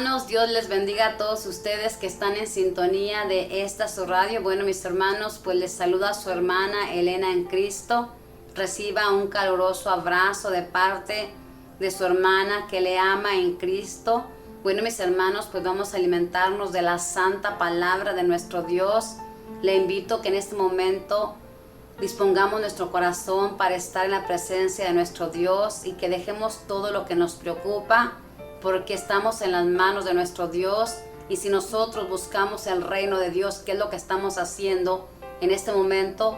hermanos, Dios les bendiga a todos ustedes que están en sintonía de esta su radio. Bueno, mis hermanos, pues les saluda a su hermana Elena en Cristo. Reciba un caluroso abrazo de parte de su hermana que le ama en Cristo. Bueno, mis hermanos, pues vamos a alimentarnos de la santa palabra de nuestro Dios. Le invito que en este momento dispongamos nuestro corazón para estar en la presencia de nuestro Dios y que dejemos todo lo que nos preocupa, porque estamos en las manos de nuestro Dios. Y si nosotros buscamos el reino de Dios, que es lo que estamos haciendo en este momento,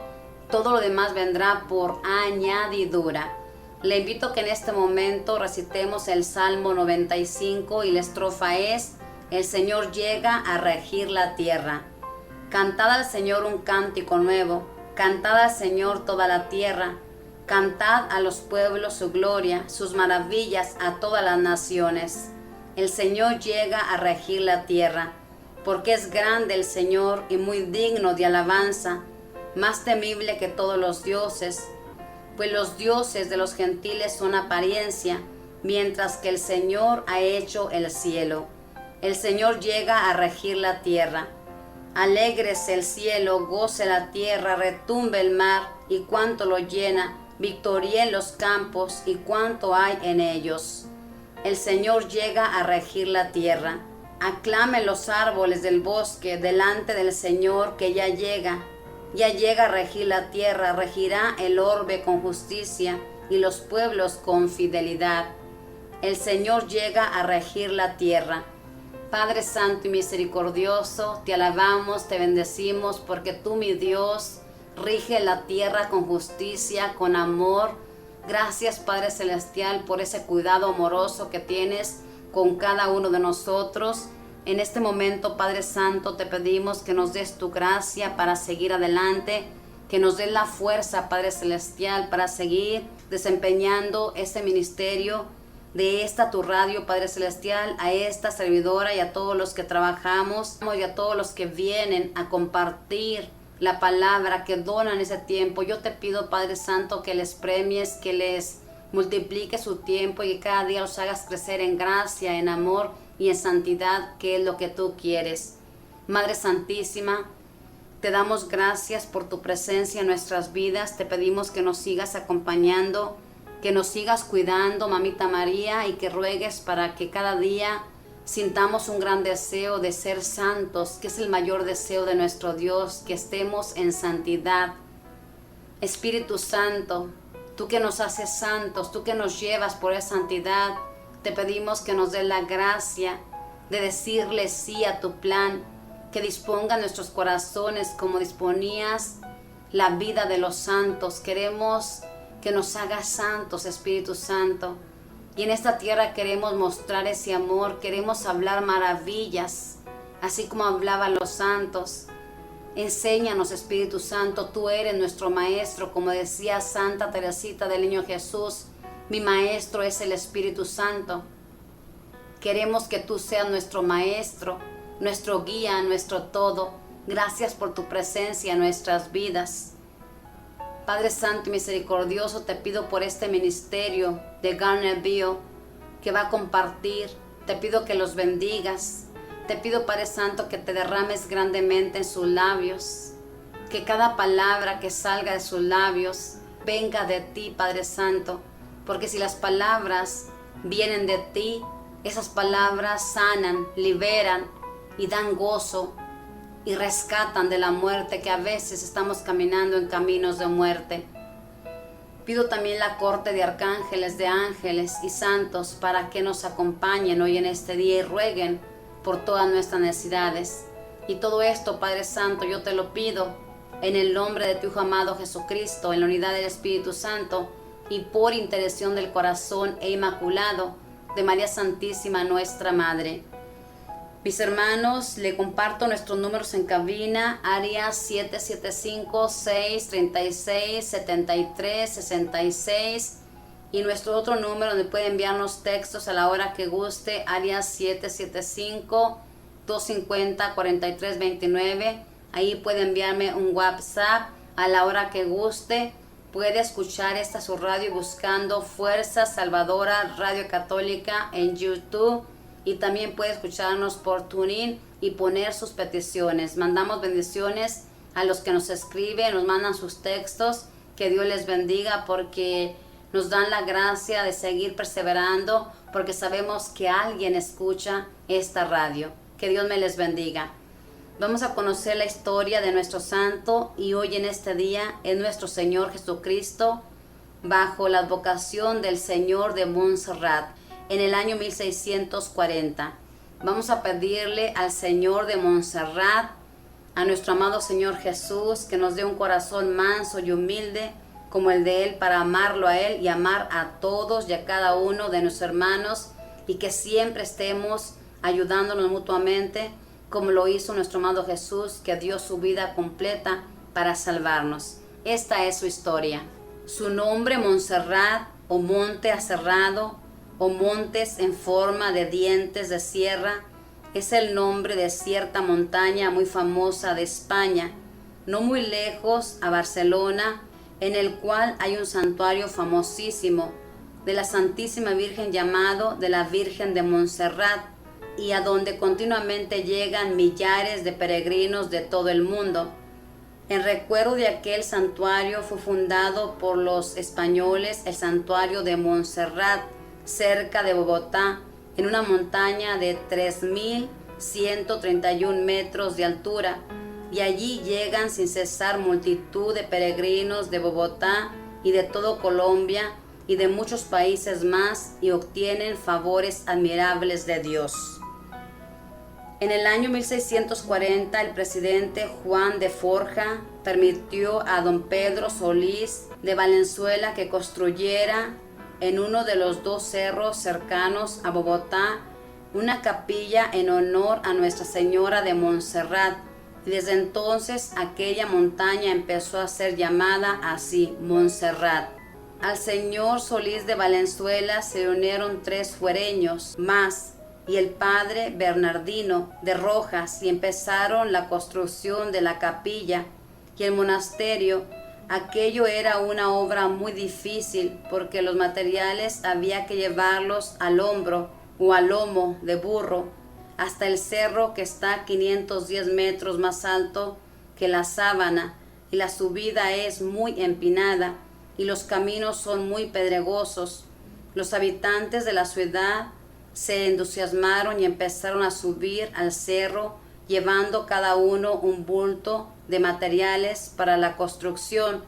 todo lo demás vendrá por añadidura. Le invito que en este momento recitemos el Salmo 95 y la estrofa es: el Señor llega a regir la tierra. Cantad al Señor un cántico nuevo, cantad al Señor toda la tierra. Cantad a los pueblos su gloria, sus maravillas a todas las naciones. El Señor llega a regir la tierra, porque es grande el Señor y muy digno de alabanza, más temible que todos los dioses, pues los dioses de los gentiles son apariencia, mientras que el Señor ha hecho el cielo. El Señor llega a regir la tierra. Alégrese el cielo, goce la tierra, retumbe el mar y cuanto lo llena, victorie los campos y cuanto hay en ellos. El Señor llega a regir la tierra. Aclamen los árboles del bosque delante del Señor que ya llega a regir la tierra. Regirá el orbe con justicia y los pueblos con fidelidad. El Señor llega a regir la tierra. Padre Santo y Misericordioso, te alabamos, te bendecimos, porque tú, mi Dios, rige la tierra con justicia, con amor. Gracias, Padre Celestial, por ese cuidado amoroso que tienes con cada uno de nosotros. En este momento, Padre Santo, te pedimos que nos des tu gracia para seguir adelante, que nos des la fuerza, Padre Celestial, para seguir desempeñando este ministerio de esta tu radio, Padre Celestial, a esta servidora y a todos los que trabajamos y a todos los que vienen a compartir la palabra, que donan ese tiempo. Yo te pido, Padre Santo, que les premies, que les multiplique su tiempo y que cada día los hagas crecer en gracia, en amor y en santidad, que es lo que tú quieres. Madre Santísima, te damos gracias por tu presencia en nuestras vidas. Te pedimos que nos sigas acompañando, que nos sigas cuidando, Mamita María, y que ruegues para que cada día sintamos un gran deseo de ser santos, que es el mayor deseo de nuestro Dios, que estemos en santidad. Espíritu Santo, tú que nos haces santos, tú que nos llevas por esa santidad, te pedimos que nos dé la gracia de decirle sí a tu plan, que disponga nuestros corazones como disponías la vida de los santos. Queremos que nos hagas santos, Espíritu Santo. Y en esta tierra queremos mostrar ese amor, queremos hablar maravillas, así como hablaban los santos. Enséñanos, Espíritu Santo, tú eres nuestro maestro, como decía Santa Teresita del Niño Jesús, mi maestro es el Espíritu Santo. Queremos que tú seas nuestro maestro, nuestro guía, nuestro todo. Gracias por tu presencia en nuestras vidas. Padre Santo y Misericordioso, te pido por este ministerio de Garner Bio que va a compartir. Te pido que los bendigas. Te pido, Padre Santo, que te derrames grandemente en sus labios. Que cada palabra que salga de sus labios venga de ti, Padre Santo. Porque si las palabras vienen de ti, esas palabras sanan, liberan y dan gozo y rescatan de la muerte, que a veces estamos caminando en caminos de muerte. Pido también la corte de arcángeles, de ángeles y santos para que nos acompañen hoy en este día y rueguen por todas nuestras necesidades. Y todo esto, Padre Santo, yo te lo pido en el nombre de tu Hijo amado Jesucristo, en la unidad del Espíritu Santo y por intercesión del corazón e inmaculado de María Santísima, nuestra Madre. Mis hermanos, le comparto nuestros números en cabina: área 775-636-7366, y nuestro otro número donde puede enviarnos textos a la hora que guste, área 775-250-4329. Ahí puede enviarme un WhatsApp a la hora que guste. Puede escuchar esta su radio buscando Fuerza Salvadora Radio Católica en YouTube. y también puede escucharnos por TuneIn y poner sus peticiones. Mandamos bendiciones a los que nos escriben, nos mandan sus textos. Que Dios les bendiga porque nos dan la gracia de seguir perseverando porque sabemos que alguien escucha esta radio. Que Dios me les bendiga. Vamos a conocer la historia de nuestro santo y hoy en este día es nuestro Señor Jesucristo bajo la advocación del Señor de Montserrat en el año 1640. Vamos a pedirle al Señor de Montserrat, a nuestro amado Señor Jesús, que nos dé un corazón manso y humilde como el de Él para amarlo a Él y amar a todos y a cada uno de nuestros hermanos y que siempre estemos ayudándonos mutuamente como lo hizo nuestro amado Jesús, que dio su vida completa para salvarnos. Esta es su historia. Su nombre, Montserrat, o monte aserrado, o montes en forma de dientes de sierra, es el nombre de cierta montaña muy famosa de España, no muy lejos a Barcelona, en el cual hay un santuario famosísimo de la Santísima Virgen llamado de la Virgen de Montserrat, y a donde continuamente llegan millares de peregrinos de todo el mundo. En recuerdo de aquel santuario fue fundado por los españoles el santuario de Montserrat, cerca de Bogotá, en una montaña de 3.131 metros de altura, y allí llegan sin cesar multitud de peregrinos de Bogotá y de todo Colombia y de muchos países más y obtienen favores admirables de Dios. En el año 1640 el presidente Juan de Forja permitió a don Pedro Solís de Valenzuela que construyera en uno de los dos cerros cercanos a Bogotá una capilla en honor a Nuestra Señora de Montserrat, y desde entonces aquella montaña empezó a ser llamada así, Montserrat. Al señor Solís de Valenzuela se unieron 3 fuereños más y el padre Bernardino de Rojas y empezaron la construcción de la capilla y el monasterio. Aquello era una obra muy difícil porque los materiales había que llevarlos al hombro o al lomo de burro hasta el cerro que está 510 metros más alto que la Sábana, y la subida es muy empinada y los caminos son muy pedregosos. Los habitantes de la ciudad se entusiasmaron y empezaron a subir al cerro llevando cada uno un bulto de materiales para la construcción,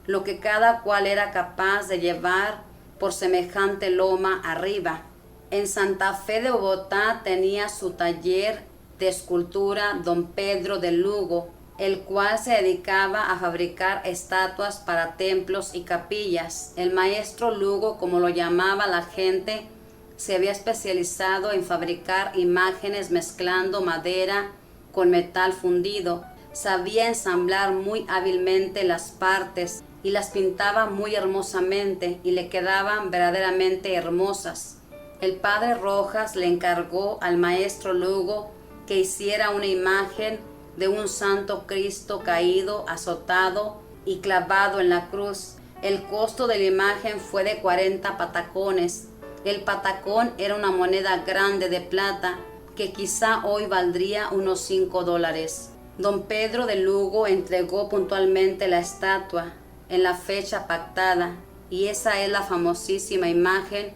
lo que cada cual era capaz de llevar por semejante loma arriba. En Santa Fe de Bogotá tenía su taller de escultura don Pedro de Lugo, el cual se dedicaba a fabricar estatuas para templos y capillas. El maestro Lugo, como lo llamaba la gente, se había especializado en fabricar imágenes mezclando madera con metal fundido. Sabía ensamblar muy hábilmente las partes y las pintaba muy hermosamente y le quedaban verdaderamente hermosas. El padre Rojas le encargó al maestro Lugo que hiciera una imagen de un santo Cristo caído, azotado y clavado en la cruz. El costo de la imagen fue de 40 patacones. El patacón era una moneda grande de plata que quizá hoy valdría unos $5. Don Pedro de Lugo entregó puntualmente la estatua en la fecha pactada, y esa es la famosísima imagen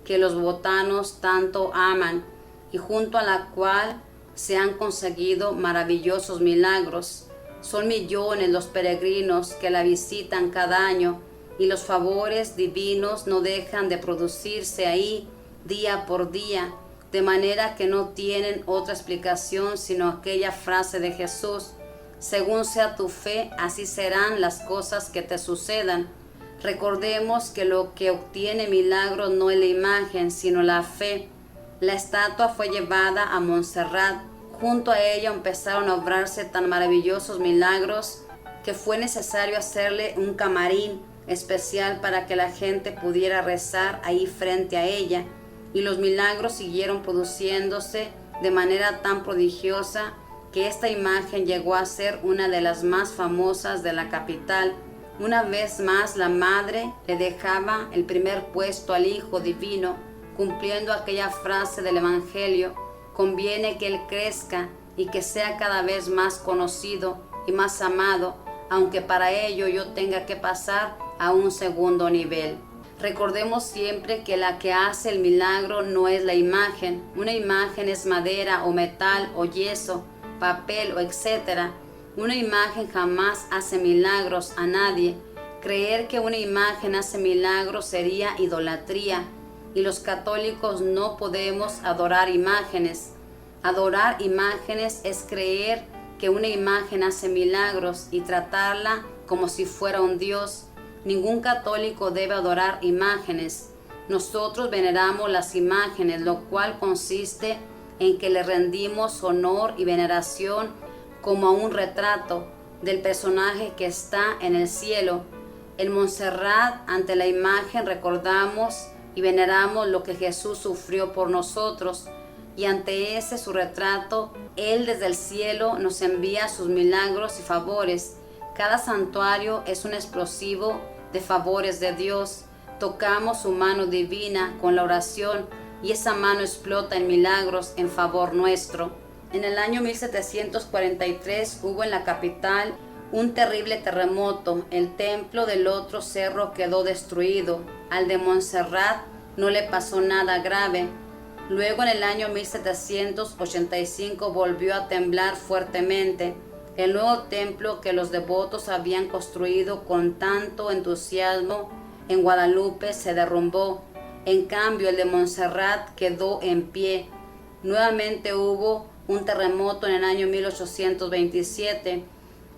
que los bogotanos tanto aman y junto a la cual se han conseguido maravillosos milagros. Son millones los peregrinos que la visitan cada año y los favores divinos no dejan de producirse ahí día por día, de manera que no tienen otra explicación sino aquella frase de Jesús: según sea tu fe, así serán las cosas que te sucedan. Recordemos que lo que obtiene milagros no es la imagen, sino la fe. La estatua fue llevada a Montserrat. Junto a ella empezaron a obrarse tan maravillosos milagros que fue necesario hacerle un camarín especial para que la gente pudiera rezar ahí frente a ella, y los milagros siguieron produciéndose de manera tan prodigiosa que esta imagen llegó a ser una de las más famosas de la capital. Una vez más la madre le dejaba el primer puesto al Hijo Divino, cumpliendo aquella frase del Evangelio, conviene que Él crezca y que sea cada vez más conocido y más amado, aunque para ello yo tenga que pasar a un segundo nivel. Recordemos siempre que la que hace el milagro no es la imagen. Una imagen es madera o metal o yeso, papel o etcétera. Una imagen jamás hace milagros a nadie. Creer que una imagen hace milagros sería idolatría, y los católicos no podemos adorar imágenes. Adorar imágenes es creer que una imagen hace milagros y tratarla como si fuera un Dios. Ningún católico debe adorar imágenes. Nosotros veneramos las imágenes, lo cual consiste en que le rendimos honor y veneración como a un retrato del personaje que está en el cielo. En Montserrat, ante la imagen, recordamos y veneramos lo que Jesús sufrió por nosotros, y ante ese su retrato, Él desde el cielo nos envía sus milagros y favores. Cada santuario es un explosivo de favores de Dios. Tocamos su mano divina con la oración y esa mano explota en milagros en favor nuestro. En el año 1743 hubo en la capital un terrible terremoto. El templo del otro cerro quedó destruido. Al de Montserrat no le pasó nada grave. Luego en el año 1785 volvió a temblar fuertemente. El nuevo templo que los devotos habían construido con tanto entusiasmo en Guadalupe se derrumbó. En cambio, el de Montserrat quedó en pie. Nuevamente hubo un terremoto en el año 1827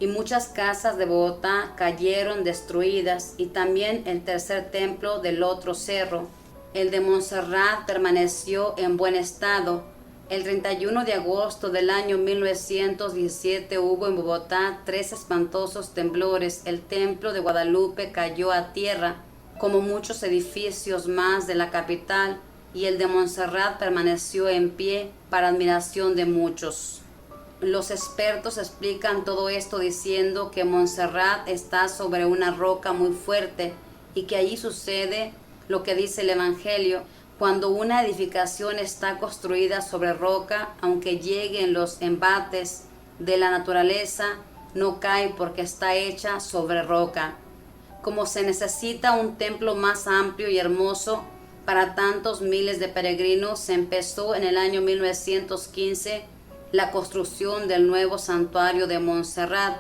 y muchas casas de Bogotá cayeron destruidas, y también el tercer templo del otro cerro. El de Montserrat permaneció en buen estado. El 31 de agosto del año 1917 hubo en Bogotá 3 espantosos temblores. El templo de Guadalupe cayó a tierra, como muchos edificios más de la capital, y el de Montserrat permaneció en pie para admiración de muchos. Los expertos explican todo esto diciendo que Montserrat está sobre una roca muy fuerte y que allí sucede lo que dice el Evangelio. Cuando una edificación está construida sobre roca, aunque lleguen los embates de la naturaleza, no cae porque está hecha sobre roca. Como se necesita un templo más amplio y hermoso para tantos miles de peregrinos, se empezó en el año 1915 la construcción del nuevo santuario de Montserrat.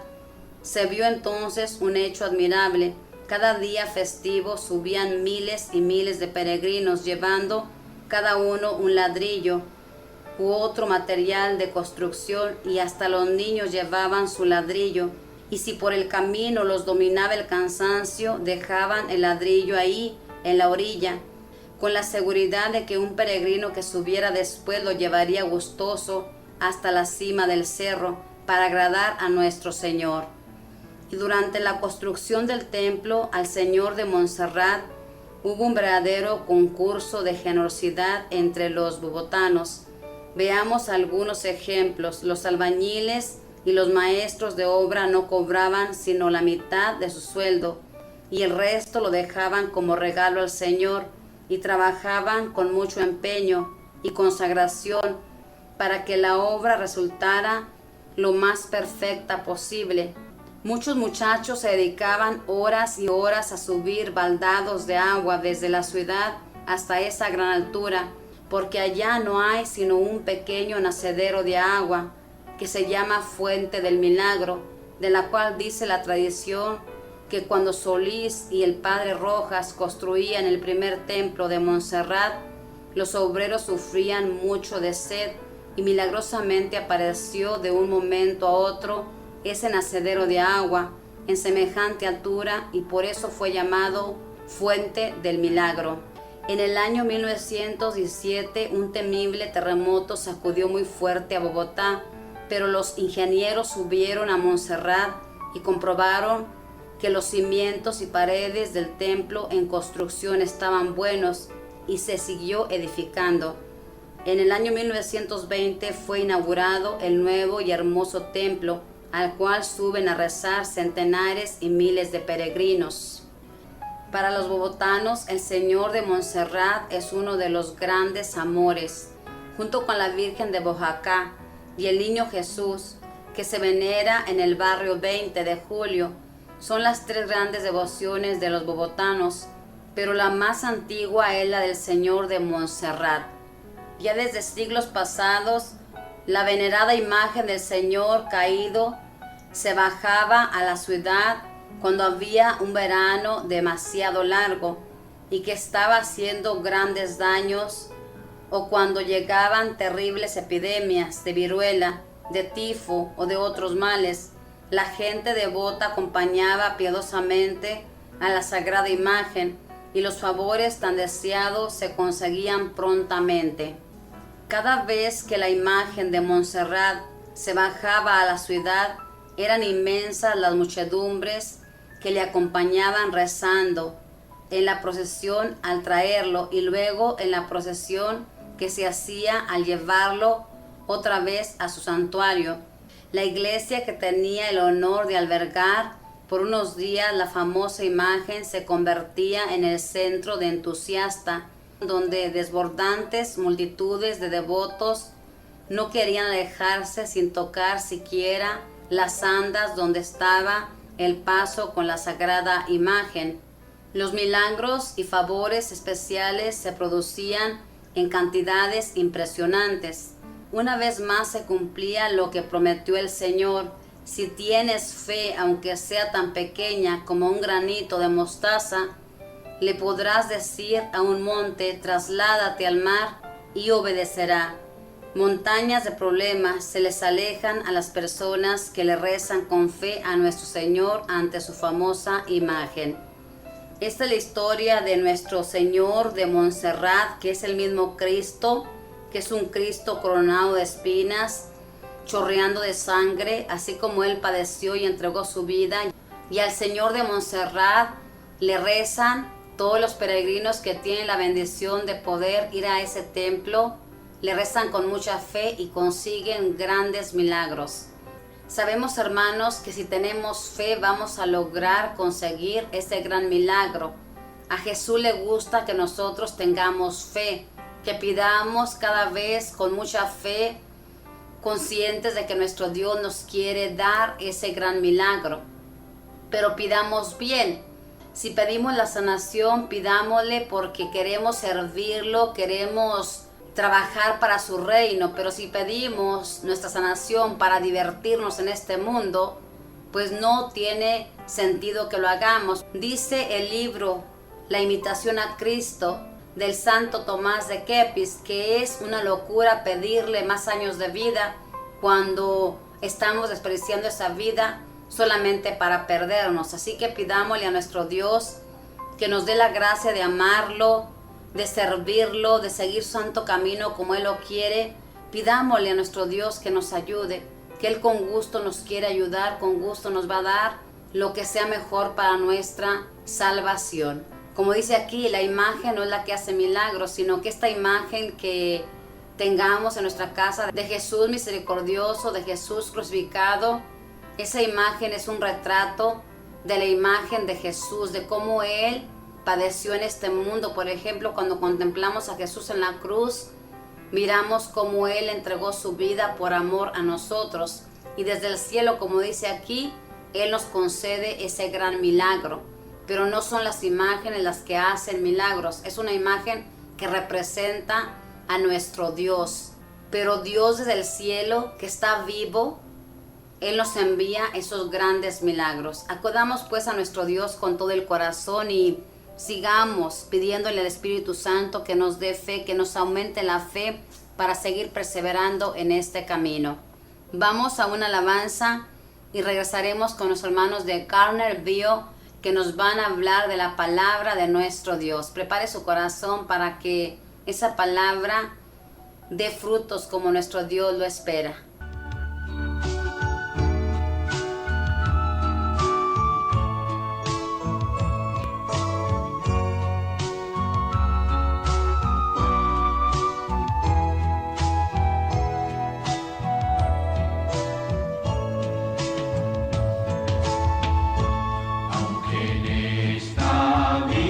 Se vio entonces un hecho admirable. Cada día festivo subían miles y miles de peregrinos llevando cada uno un ladrillo u otro material de construcción, y hasta los niños llevaban su ladrillo, y si por el camino los dominaba el cansancio, dejaban el ladrillo ahí en la orilla, con la seguridad de que un peregrino que subiera después lo llevaría gustoso hasta la cima del cerro para agradar a nuestro Señor. Y durante la construcción del templo al Señor de Montserrat hubo un verdadero concurso de generosidad entre los bogotanos. Veamos algunos ejemplos. Los albañiles y los maestros de obra no cobraban sino la mitad de su sueldo, y el resto lo dejaban como regalo al Señor, y trabajaban con mucho empeño y consagración para que la obra resultara lo más perfecta posible. Muchos muchachos se dedicaban horas y horas a subir baldados de agua desde la ciudad hasta esa gran altura, porque allá no hay sino un pequeño nacedero de agua que se llama Fuente del Milagro, de la cual dice la tradición que cuando Solís y el padre Rojas construían el primer templo de Montserrat, los obreros sufrían mucho de sed, y milagrosamente apareció de un momento a otro ese nacedero de agua en semejante altura, y por eso fue llamado Fuente del Milagro. En el año 1917 un temible terremoto sacudió muy fuerte a Bogotá, pero los ingenieros subieron a Montserrat y comprobaron que los cimientos y paredes del templo en construcción estaban buenos, y se siguió edificando. En el año 1920 fue inaugurado el nuevo y hermoso templo, al cual suben a rezar centenares y miles de peregrinos. Para los bogotanos, el Señor de Montserrat es uno de los grandes amores, junto con la Virgen de Bojacá y el Niño Jesús, que se venera en el barrio 20 de Julio. Son las tres grandes devociones de los bogotanos, pero la más antigua es la del Señor de Montserrat. Ya desde siglos pasados, la venerada imagen del Señor caído se bajaba a la ciudad cuando había un verano demasiado largo y que estaba haciendo grandes daños, o cuando llegaban terribles epidemias de viruela, de tifo o de otros males. La gente devota acompañaba piadosamente a la sagrada imagen y los favores tan deseados se conseguían prontamente. Cada vez que la imagen de Montserrat se bajaba a la ciudad, eran inmensas las muchedumbres que le acompañaban rezando en la procesión al traerlo y luego en la procesión que se hacía al llevarlo otra vez a su santuario. La iglesia, que tenía el honor de albergar por unos días la famosa imagen, se convertía en el centro de entusiasta, donde desbordantes multitudes de devotos no querían alejarse sin tocar siquiera las andas donde estaba el paso con la sagrada imagen. Los milagros y favores especiales se producían en cantidades impresionantes. Una vez más se cumplía lo que prometió el Señor: si tienes fe, aunque sea tan pequeña como un granito de mostaza, le podrás decir a un monte: trasládate al mar, y obedecerá. Montañas de problemas se les alejan a las personas que le rezan con fe a nuestro Señor ante su famosa imagen. Esta es la historia de nuestro Señor de Montserrat, que es el mismo Cristo, que es un Cristo coronado de espinas, chorreando de sangre, así como Él padeció y entregó su vida. Y al Señor de Montserrat le rezan todos los peregrinos que tienen la bendición de poder ir a ese templo. Le rezan con mucha fe y consiguen grandes milagros. Sabemos, hermanos, que si tenemos fe vamos a lograr conseguir ese gran milagro. A Jesús le gusta que nosotros tengamos fe, que pidamos cada vez con mucha fe, conscientes de que nuestro Dios nos quiere dar ese gran milagro. Pero pidamos bien. Si pedimos la sanación, pidámosle porque queremos servirlo, queremos trabajar para su reino. Pero si pedimos nuestra sanación para divertirnos en este mundo, pues no tiene sentido que lo hagamos. Dice el libro La imitación a Cristo del Santo Tomás de Kempis que es una locura pedirle más años de vida cuando estamos desperdiciando esa vida solamente para perdernos. Así que pidámosle a nuestro Dios que nos dé la gracia de amarlo, de servirlo, de seguir su santo camino como Él lo quiere. Pidámosle a nuestro Dios que nos ayude, que Él con gusto nos quiere ayudar, con gusto nos va a dar lo que sea mejor para nuestra salvación. Como dice aquí, la imagen no es la que hace milagros, sino que esta imagen que tengamos en nuestra casa de Jesús misericordioso, de Jesús crucificado, esa imagen es un retrato de la imagen de Jesús, de cómo Él padeció en este mundo. Por ejemplo, cuando contemplamos a Jesús en la cruz, miramos cómo Él entregó su vida por amor a nosotros. Y desde el cielo, como dice aquí, Él nos concede ese gran milagro. Pero no son las imágenes las que hacen milagros, es una imagen que representa a nuestro Dios. Pero Dios desde el cielo, que está vivo, Él nos envía esos grandes milagros. Acudamos pues a nuestro Dios con todo el corazón y sigamos pidiéndole al Espíritu Santo que nos dé fe, que nos aumente la fe para seguir perseverando en este camino. Vamos a una alabanza y regresaremos con los hermanos de Garner Bio, que nos van a hablar de la palabra de nuestro Dios. Prepare su corazón para que esa palabra dé frutos como nuestro Dios lo espera. Aunque en esta vida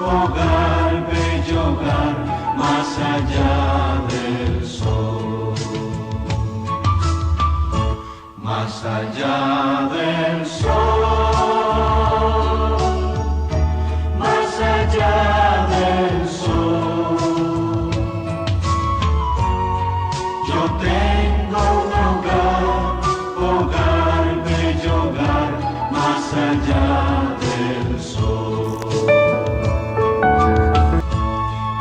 hogar, bello hogar, más allá del sol. Más allá del sol, más allá del sol. Yo tengo un hogar, bello hogar, más allá del sol.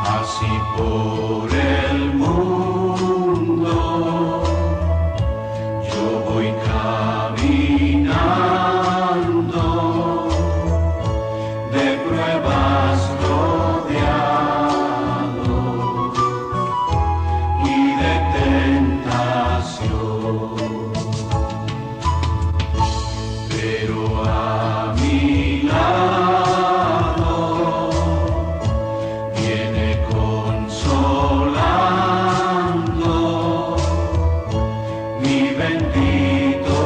Así por el mundo yo voy caminando, de pruebas rodeado y de tentación, pero a mi lado viene consolando mi bendito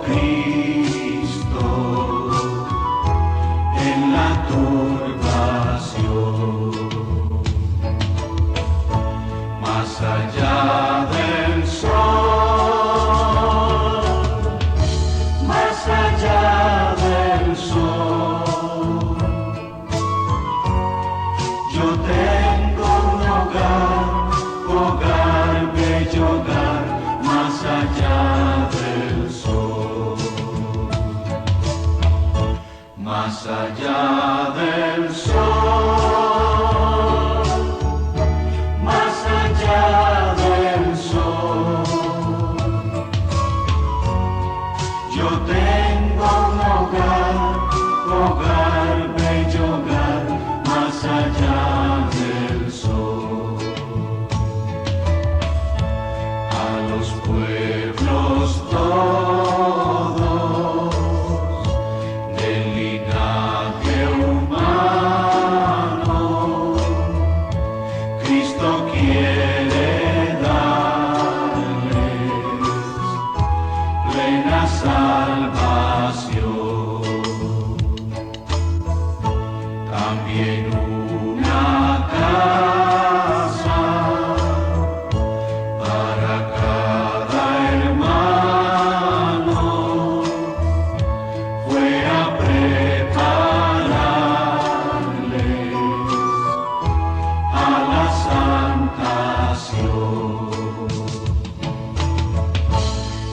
Cristo en la turbación. Más allá del sol, más allá del sol, yo tengo un hogar, bello hogar, más allá del sol. Más allá del sol, más allá del sol, yo tengo un hogar, bello hogar, más allá del sol. A los pueblos todos del linaje humano, Cristo quiere darles plena salvación. También una casa para cada hermano fue a prepararles a la santación.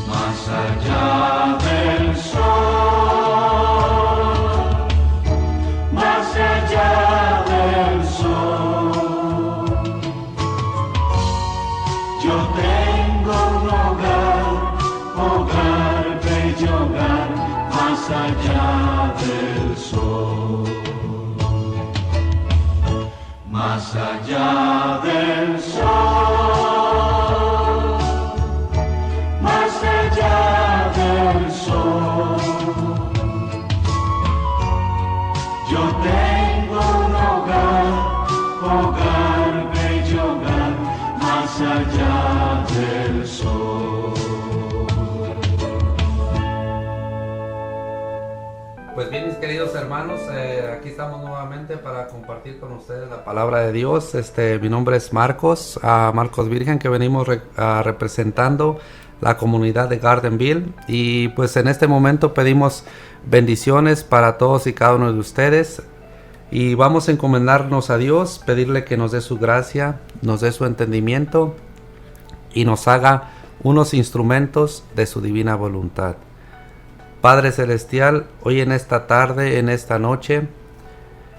Más allá del sol, más allá del sol, yo tengo un hogar, bello hogar, más allá del sol. Más allá del sol, más allá del sol, yo tengo un hogar, bello hogar, más allá del sol. Pues bien, mis queridos hermanos, aquí estamos nuevamente para compartir con ustedes la palabra de Dios. Mi nombre es Marcos Virgen, que venimos representando la comunidad de Gardenville, y pues en este momento pedimos bendiciones para todos y cada uno de ustedes, y vamos a encomendarnos a Dios, pedirle que nos dé su gracia, nos dé su entendimiento y nos haga unos instrumentos de su divina voluntad. Padre Celestial, hoy en esta tarde, en esta noche,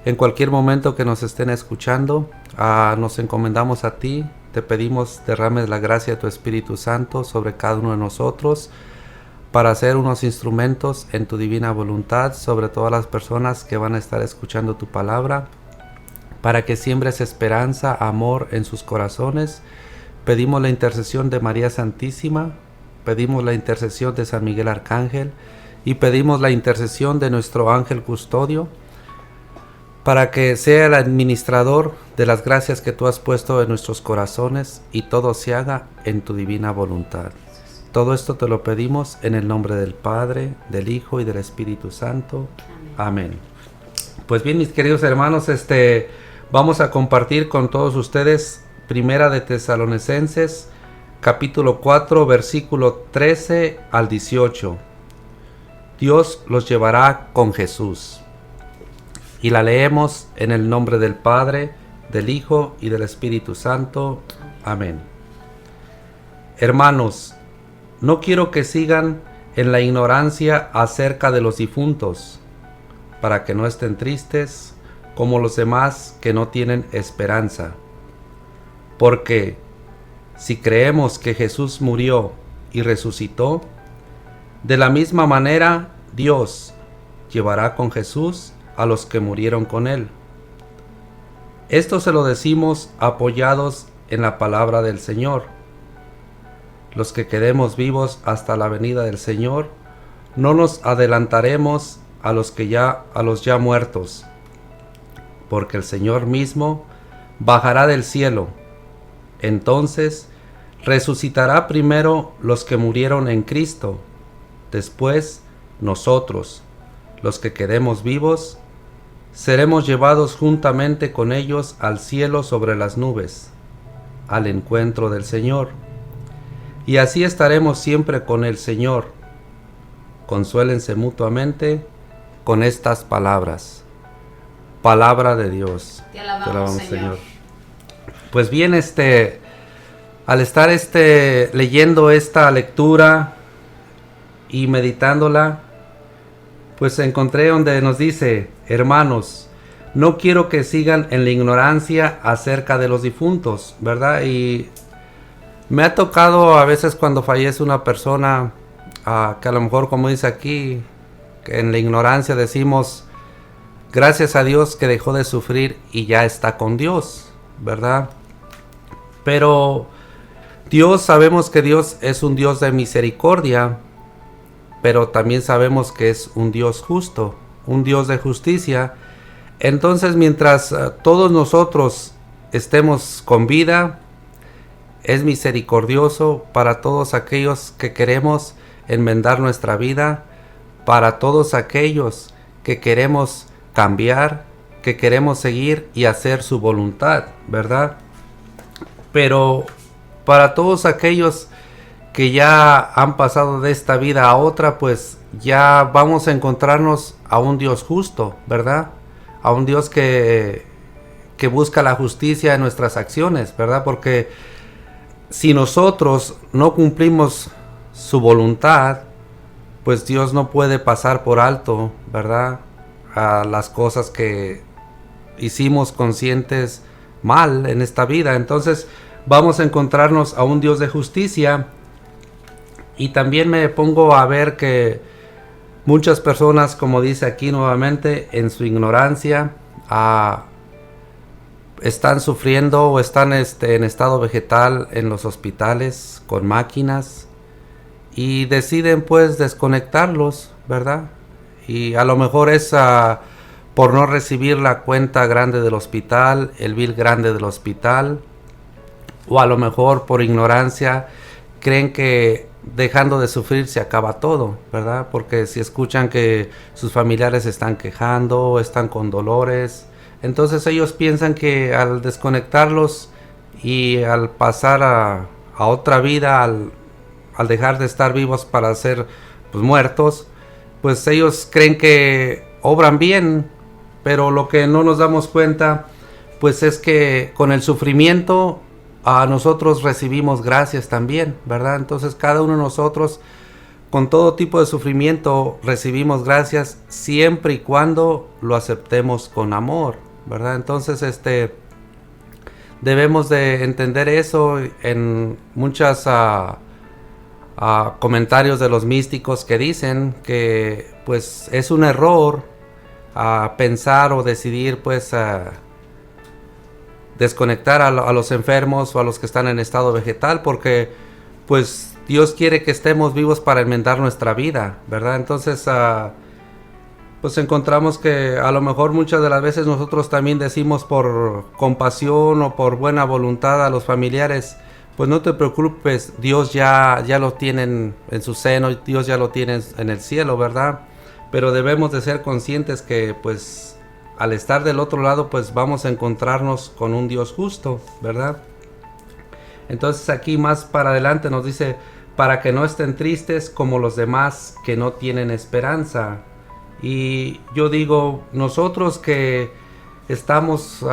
en cualquier momento que nos estén escuchando, nos encomendamos a ti. Te pedimos derrames la gracia de tu Espíritu Santo sobre cada uno de nosotros para ser unos instrumentos en tu divina voluntad sobre todas las personas que van a estar escuchando tu palabra, para que siembres esperanza, amor en sus corazones. Pedimos la intercesión de María Santísima, pedimos la intercesión de San Miguel Arcángel y pedimos la intercesión de nuestro ángel custodio, para que sea el administrador de las gracias que tú has puesto en nuestros corazones y todo se haga en tu divina voluntad. Todo esto te lo pedimos en el nombre del Padre, del Hijo y del Espíritu Santo. Amén. Pues bien, mis queridos hermanos, vamos a compartir con todos ustedes Primera de Tesalonicenses, capítulo 4, versículo 13 al 18. Dios los llevará con Jesús. Y la leemos en el nombre del Padre, del Hijo y del Espíritu Santo. Amén. Hermanos, no quiero que sigan en la ignorancia acerca de los difuntos, para que no estén tristes como los demás que no tienen esperanza. Porque si creemos que Jesús murió y resucitó, de la misma manera Dios llevará con Jesús a los que murieron con él. Esto se lo decimos apoyados en la palabra del Señor. Los que quedemos vivos hasta la venida del Señor, no nos adelantaremos a los ya muertos, porque el Señor mismo bajará del cielo. Entonces resucitará primero los que murieron en Cristo, después nosotros, los que quedemos vivos, seremos llevados juntamente con ellos al cielo sobre las nubes, al encuentro del Señor. Y así estaremos siempre con el Señor. Consuélense mutuamente con estas palabras. Palabra de Dios. Te alabamos, Señor. Pues bien, al estar leyendo esta lectura y meditándola, pues encontré donde nos dice: hermanos, no quiero que sigan en la ignorancia acerca de los difuntos, ¿verdad? Y me ha tocado a veces cuando fallece una persona, que a lo mejor, como dice aquí, que en la ignorancia decimos, gracias a Dios que dejó de sufrir y ya está con Dios, ¿verdad? Pero sabemos que Dios es un Dios de misericordia, pero también sabemos que es un Dios justo, un Dios de justicia. Entonces, mientras todos nosotros estemos con vida, es misericordioso para todos aquellos que queremos enmendar nuestra vida, para todos aquellos que queremos cambiar, que queremos seguir y hacer su voluntad, ¿verdad? Pero para todos aquellos que ya han pasado de esta vida a otra, pues ya vamos a encontrarnos a un Dios justo, ¿verdad? A un Dios que busca la justicia en nuestras acciones, ¿verdad? Porque si nosotros no cumplimos su voluntad, pues Dios no puede pasar por alto, ¿verdad?, a las cosas que hicimos conscientes mal en esta vida. Entonces vamos a encontrarnos a un Dios de justicia. Y también me pongo a ver que muchas personas, como dice aquí nuevamente, en su ignorancia, están sufriendo o están en estado vegetal en los hospitales con máquinas y deciden pues desconectarlos, ¿verdad? Y a lo mejor es por no recibir la cuenta grande del hospital, el bill grande del hospital, o a lo mejor por ignorancia creen que dejando de sufrir se acaba todo, ¿verdad? Porque si escuchan que sus familiares están quejando, están con dolores, entonces ellos piensan que al desconectarlos y al pasar a otra vida, al dejar de estar vivos para ser pues muertos, pues ellos creen que obran bien, pero lo que no nos damos cuenta pues es que con el sufrimiento a nosotros recibimos gracias también, ¿verdad? Entonces cada uno de nosotros con todo tipo de sufrimiento recibimos gracias siempre y cuando lo aceptemos con amor, ¿verdad? Entonces debemos de entender eso. En muchas comentarios de los místicos que dicen que pues es un error pensar o decidir pues desconectar a los enfermos o a los que están en estado vegetal, porque pues Dios quiere que estemos vivos para enmendar nuestra vida, ¿verdad? Entonces pues encontramos que a lo mejor muchas de las veces nosotros también decimos por compasión o por buena voluntad a los familiares, pues no te preocupes, Dios ya lo tiene en su seno, Dios ya lo tiene en el cielo, ¿verdad? Pero debemos de ser conscientes que pues al estar del otro lado, pues vamos a encontrarnos con un Dios justo, ¿verdad? Entonces aquí más para adelante nos dice, para que no estén tristes como los demás que no tienen esperanza. Y yo digo, nosotros que estamos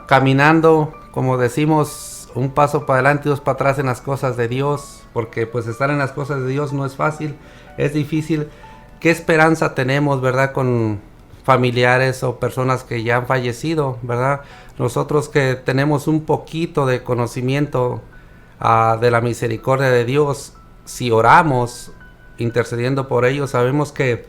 caminando, como decimos, un paso para adelante y dos para atrás en las cosas de Dios, porque pues estar en las cosas de Dios no es fácil, es difícil. ¿Qué esperanza tenemos, verdad, con familiares o personas que ya han fallecido, verdad? Nosotros que tenemos un poquito de conocimiento de la misericordia de Dios, si oramos intercediendo por ellos, sabemos que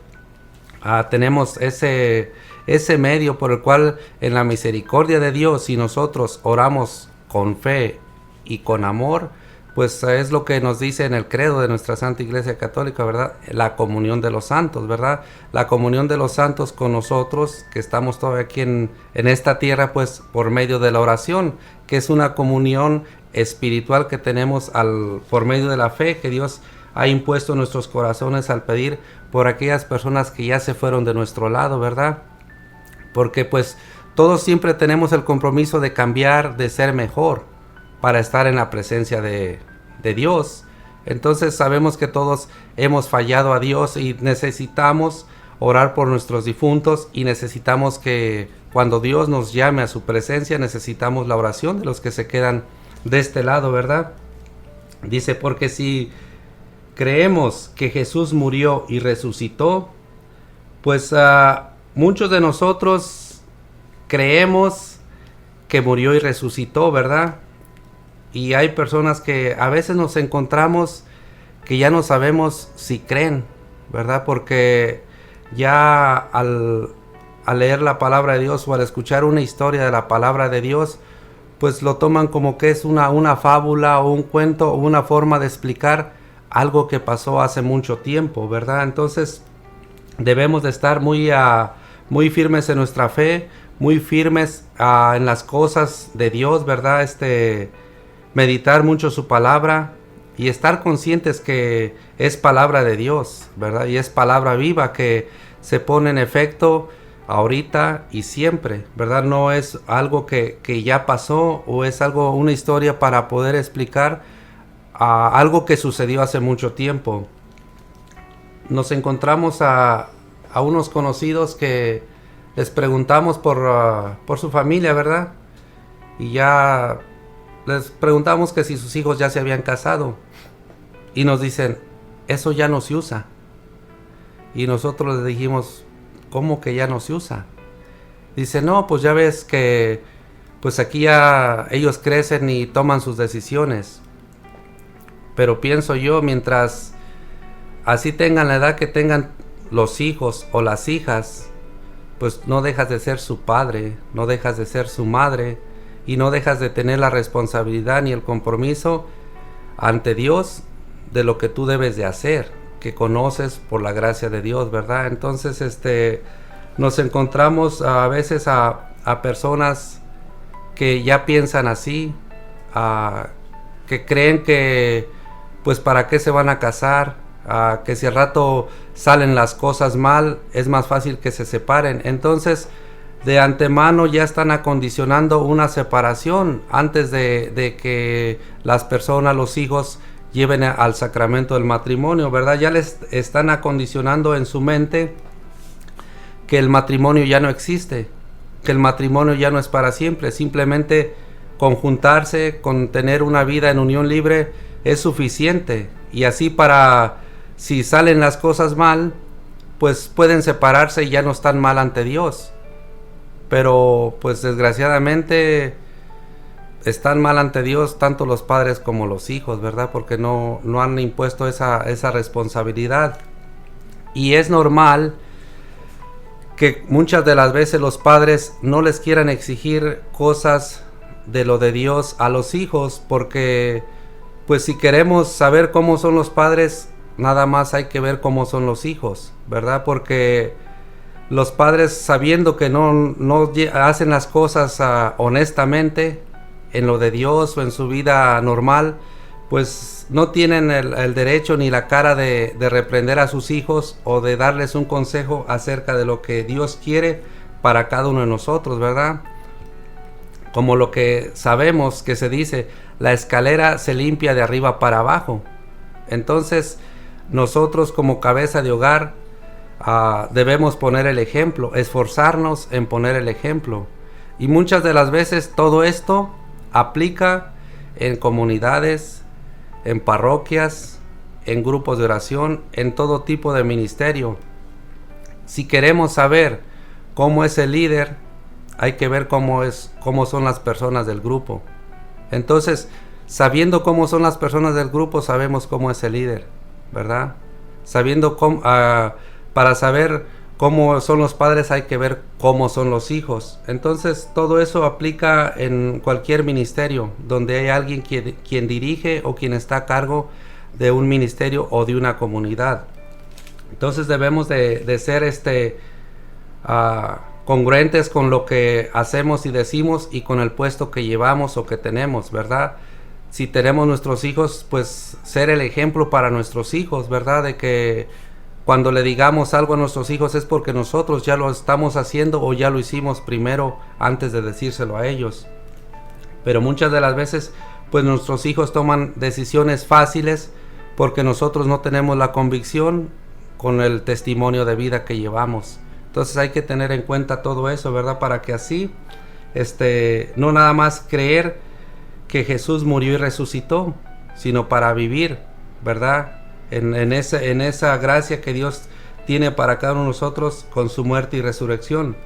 tenemos ese medio por el cual en la misericordia de Dios, si nosotros oramos con fe y con amor, pues es lo que nos dice en el credo de nuestra Santa Iglesia Católica, ¿verdad? La comunión de los santos, ¿verdad? La comunión de los santos con nosotros, que estamos todavía aquí en esta tierra, pues por medio de la oración, que es una comunión espiritual que tenemos por medio de la fe que Dios ha impuesto en nuestros corazones al pedir por aquellas personas que ya se fueron de nuestro lado, ¿verdad? Porque pues todos siempre tenemos el compromiso de cambiar, de ser mejor, para estar en la presencia de Dios. Entonces sabemos que todos hemos fallado a Dios y necesitamos orar por nuestros difuntos, y necesitamos que cuando Dios nos llame a su presencia, necesitamos la oración de los que se quedan de este lado, ¿verdad? Dice, porque si creemos que Jesús murió y resucitó, pues muchos de nosotros creemos que murió y resucitó, ¿verdad? Y hay personas que a veces nos encontramos que ya no sabemos si creen, ¿verdad? Porque ya al leer la palabra de Dios o al escuchar una historia de la palabra de Dios, pues lo toman como que es una fábula o un cuento o una forma de explicar algo que pasó hace mucho tiempo, ¿verdad? Entonces debemos de estar muy firmes en nuestra fe, muy firmes en las cosas de Dios, ¿verdad? Meditar mucho su palabra y estar conscientes que es palabra de Dios, ¿verdad? Y es palabra viva que se pone en efecto ahorita y siempre, ¿verdad? No es algo que ya pasó o es una historia para poder explicar algo que sucedió hace mucho tiempo. Nos encontramos a unos conocidos que les preguntamos por su familia, ¿verdad? Y ya les preguntamos que si sus hijos ya se habían casado, y nos dicen, eso ya no se usa. Y nosotros les dijimos, ¿cómo que ya no se usa? Dice, no, pues ya ves que pues aquí ya ellos crecen y toman sus decisiones. Pero pienso yo, mientras así tengan la edad que tengan los hijos o las hijas, pues no dejas de ser su padre, no dejas de ser su madre, y no dejas de tener la responsabilidad ni el compromiso ante Dios de lo que tú debes de hacer, que conoces por la gracia de Dios, ¿verdad? Entonces nos encontramos a veces a personas que ya piensan así, que creen que pues para qué se van a casar, que si al rato salen las cosas mal, es más fácil que se separen. Entonces de antemano ya están acondicionando una separación antes de que las personas, los hijos, lleven al sacramento del matrimonio, ¿verdad? Ya les están acondicionando en su mente que el matrimonio ya no existe, que el matrimonio ya no es para siempre. Simplemente conjuntarse, con tener una vida en unión libre es suficiente, y así para si salen las cosas mal, pues pueden separarse y ya no están mal ante Dios. Pero pues desgraciadamente están mal ante Dios tanto los padres como los hijos, ¿verdad? Porque no han impuesto esa responsabilidad. Y es normal que muchas de las veces los padres no les quieran exigir cosas de lo de Dios a los hijos, porque pues si queremos saber cómo son los padres, nada más hay que ver cómo son los hijos, ¿verdad? Porque los padres, sabiendo que no hacen las cosas honestamente en lo de Dios o en su vida normal, pues no tienen el derecho ni la cara de reprender a sus hijos o de darles un consejo acerca de lo que Dios quiere para cada uno de nosotros, ¿verdad? Como lo que sabemos que se dice, la escalera se limpia de arriba para abajo. Entonces, nosotros como cabeza de hogar debemos poner el ejemplo, esforzarnos en poner el ejemplo. Y muchas de las veces todo esto aplica en comunidades, en parroquias, en grupos de oración, en todo tipo de ministerio. Si queremos saber cómo es el líder, hay que ver cómo son las personas del grupo. Entonces, sabiendo cómo son las personas del grupo, sabemos cómo es el líder, ¿verdad? Sabiendo cómo, para saber cómo son los padres, hay que ver cómo son los hijos. Entonces, todo eso aplica en cualquier ministerio, donde hay alguien quien dirige o quien está a cargo de un ministerio o de una comunidad. Entonces, debemos de ser congruentes con lo que hacemos y decimos y con el puesto que llevamos o que tenemos, ¿verdad? Si tenemos nuestros hijos, pues ser el ejemplo para nuestros hijos, ¿verdad? De que cuando le digamos algo a nuestros hijos es porque nosotros ya lo estamos haciendo o ya lo hicimos primero antes de decírselo a ellos. Pero muchas de las veces, pues nuestros hijos toman decisiones fáciles porque nosotros no tenemos la convicción con el testimonio de vida que llevamos. Entonces hay que tener en cuenta todo eso, ¿verdad? Para que así, no nada más creer que Jesús murió y resucitó, sino para vivir, ¿verdad? En esa gracia que Dios tiene para cada uno de nosotros con su muerte y resurrección.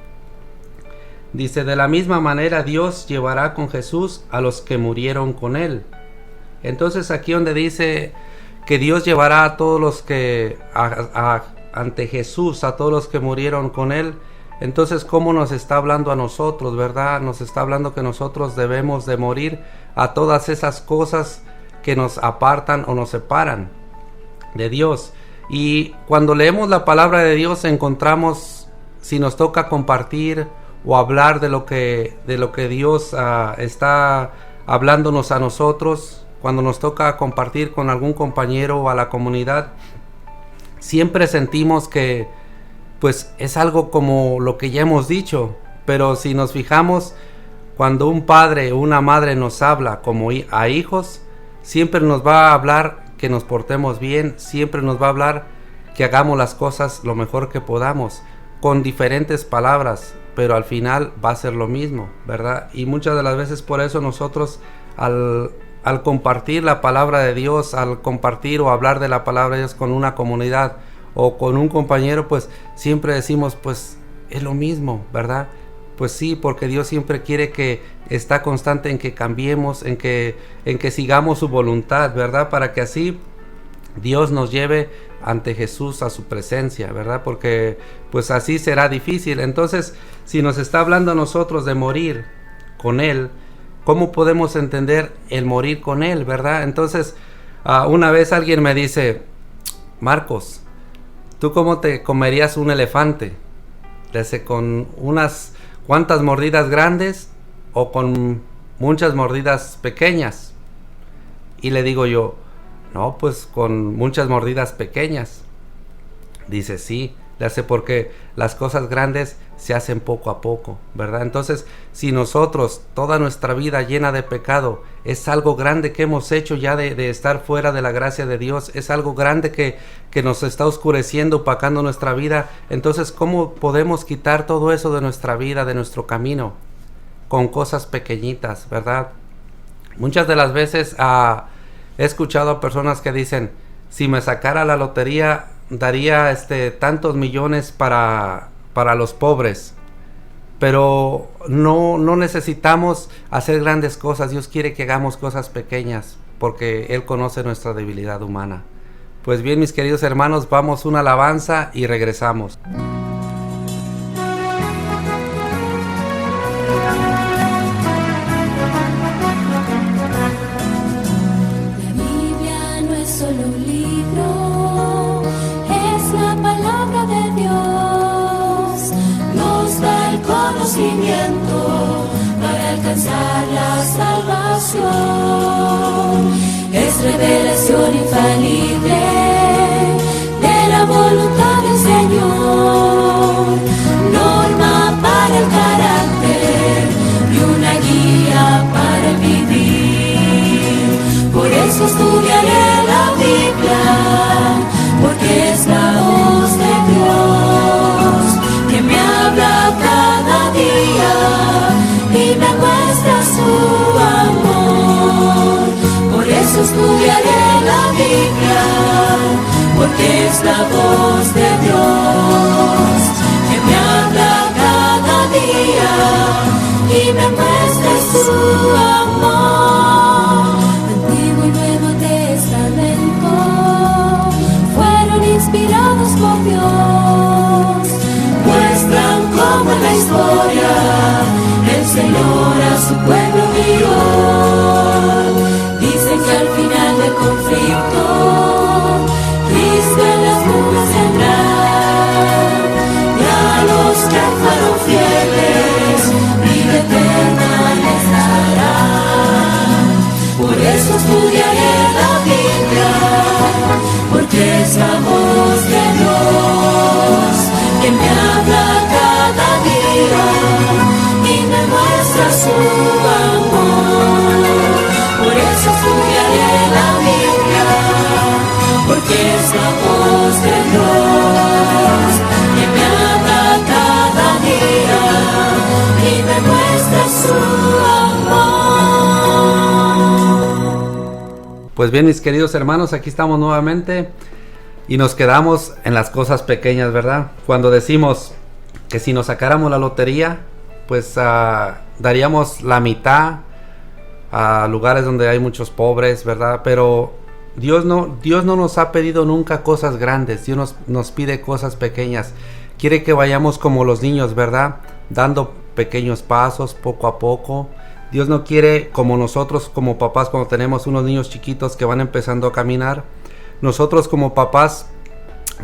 Dice, de la misma manera Dios llevará con Jesús a los que murieron con Él. Entonces aquí donde dice que Dios llevará a todos los que ante Jesús, a todos los que murieron con Él, entonces ¿cómo nos está hablando a nosotros, verdad? Nos está hablando que nosotros debemos de morir a todas esas cosas que nos apartan o nos separan de Dios. Y cuando leemos la palabra de Dios encontramos, si nos toca compartir o hablar de lo que Dios está hablándonos a nosotros, cuando nos toca compartir con algún compañero o a la comunidad, siempre sentimos que pues es algo como lo que ya hemos dicho, pero si nos fijamos, cuando un padre o una madre nos habla como a hijos, siempre nos va a hablar que nos portemos bien, siempre nos va a hablar que hagamos las cosas lo mejor que podamos, con diferentes palabras, pero al final va a ser lo mismo, ¿verdad? Y muchas de las veces por eso nosotros al compartir la palabra de Dios, al compartir o hablar de la palabra de Dios con una comunidad o con un compañero, pues siempre decimos, pues es lo mismo, ¿verdad? Pues sí, porque Dios siempre quiere que está constante en que cambiemos, en que sigamos su voluntad, ¿verdad? Para que así Dios nos lleve ante Jesús a su presencia, ¿verdad? Porque pues así será difícil. Entonces, si nos está hablando a nosotros de morir con Él, ¿cómo podemos entender el morir con Él, verdad? Entonces, una vez alguien me dice, Marcos, ¿tú cómo te comerías un elefante? ¿Con unas cuantas mordidas grandes o con muchas mordidas pequeñas? Y le digo yo, no, pues con muchas mordidas pequeñas. Dice, sí, le hace porque las cosas grandes se hacen poco a poco, ¿verdad? Entonces, si nosotros, toda nuestra vida llena de pecado, es algo grande que hemos hecho ya de estar fuera de la gracia de Dios, es algo grande que nos está oscureciendo, opacando nuestra vida, entonces, ¿cómo podemos quitar todo eso de nuestra vida, de nuestro camino? Con cosas pequeñitas, ¿verdad? Muchas de las veces he escuchado a personas que dicen, si me sacara la lotería, daría tantos millones para los pobres, pero no necesitamos hacer grandes cosas. Dios quiere que hagamos cosas pequeñas porque Él conoce nuestra debilidad humana. Pues bien, mis queridos hermanos, vamos una alabanza y regresamos. Para alcanzar la salvación, es revelación infalible de la voluntad del Señor, norma para estudiaré la Biblia, porque es la voz de Dios que me habla cada día y me muestra su amor. Antiguo y Nuevo Testamento fueron inspirados por Dios, muestran cómo en la historia el Señor a su pueblo guió. Dicen que al final del conflicto Cristo en las nubes vendrá, y a los que fueron fieles vida eterna les dará. Por eso estudiaré la Biblia, porque es la voz de Dios que me habla cada día y me muestra su amor. Por eso estudiaré la Biblia, porque es la voz de Dios que me habla cada día y me muestra su amor. Pues bien, mis queridos hermanos, aquí estamos nuevamente y nos quedamos en las cosas pequeñas, ¿verdad? Cuando decimos que si nos sacáramos la lotería, pues daríamos la mitad a lugares donde hay muchos pobres, ¿verdad? Pero Dios no nos ha pedido nunca cosas grandes. Dios nos pide cosas pequeñas. Quiere que vayamos como los niños, ¿verdad? Dando pequeños pasos, poco a poco. Dios no quiere como nosotros como papás cuando tenemos unos niños chiquitos que van empezando a caminar. Nosotros como papás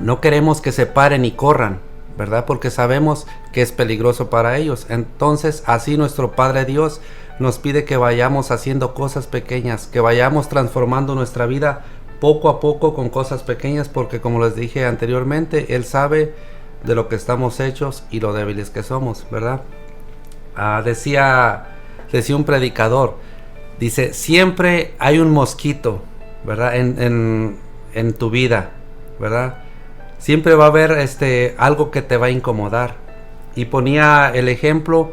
no queremos que se paren y corran, ¿verdad? Porque sabemos que es peligroso para ellos. Entonces, así nuestro Padre Dios nos pide que vayamos haciendo cosas pequeñas, que vayamos transformando nuestra vida poco a poco con cosas pequeñas, porque como les dije anteriormente, Él sabe de lo que estamos hechos y lo débiles que somos, ¿verdad? Decía un predicador, dice, siempre hay un mosquito, ¿verdad? En tu vida, ¿verdad? Siempre va a haber algo que te va a incomodar. Y ponía el ejemplo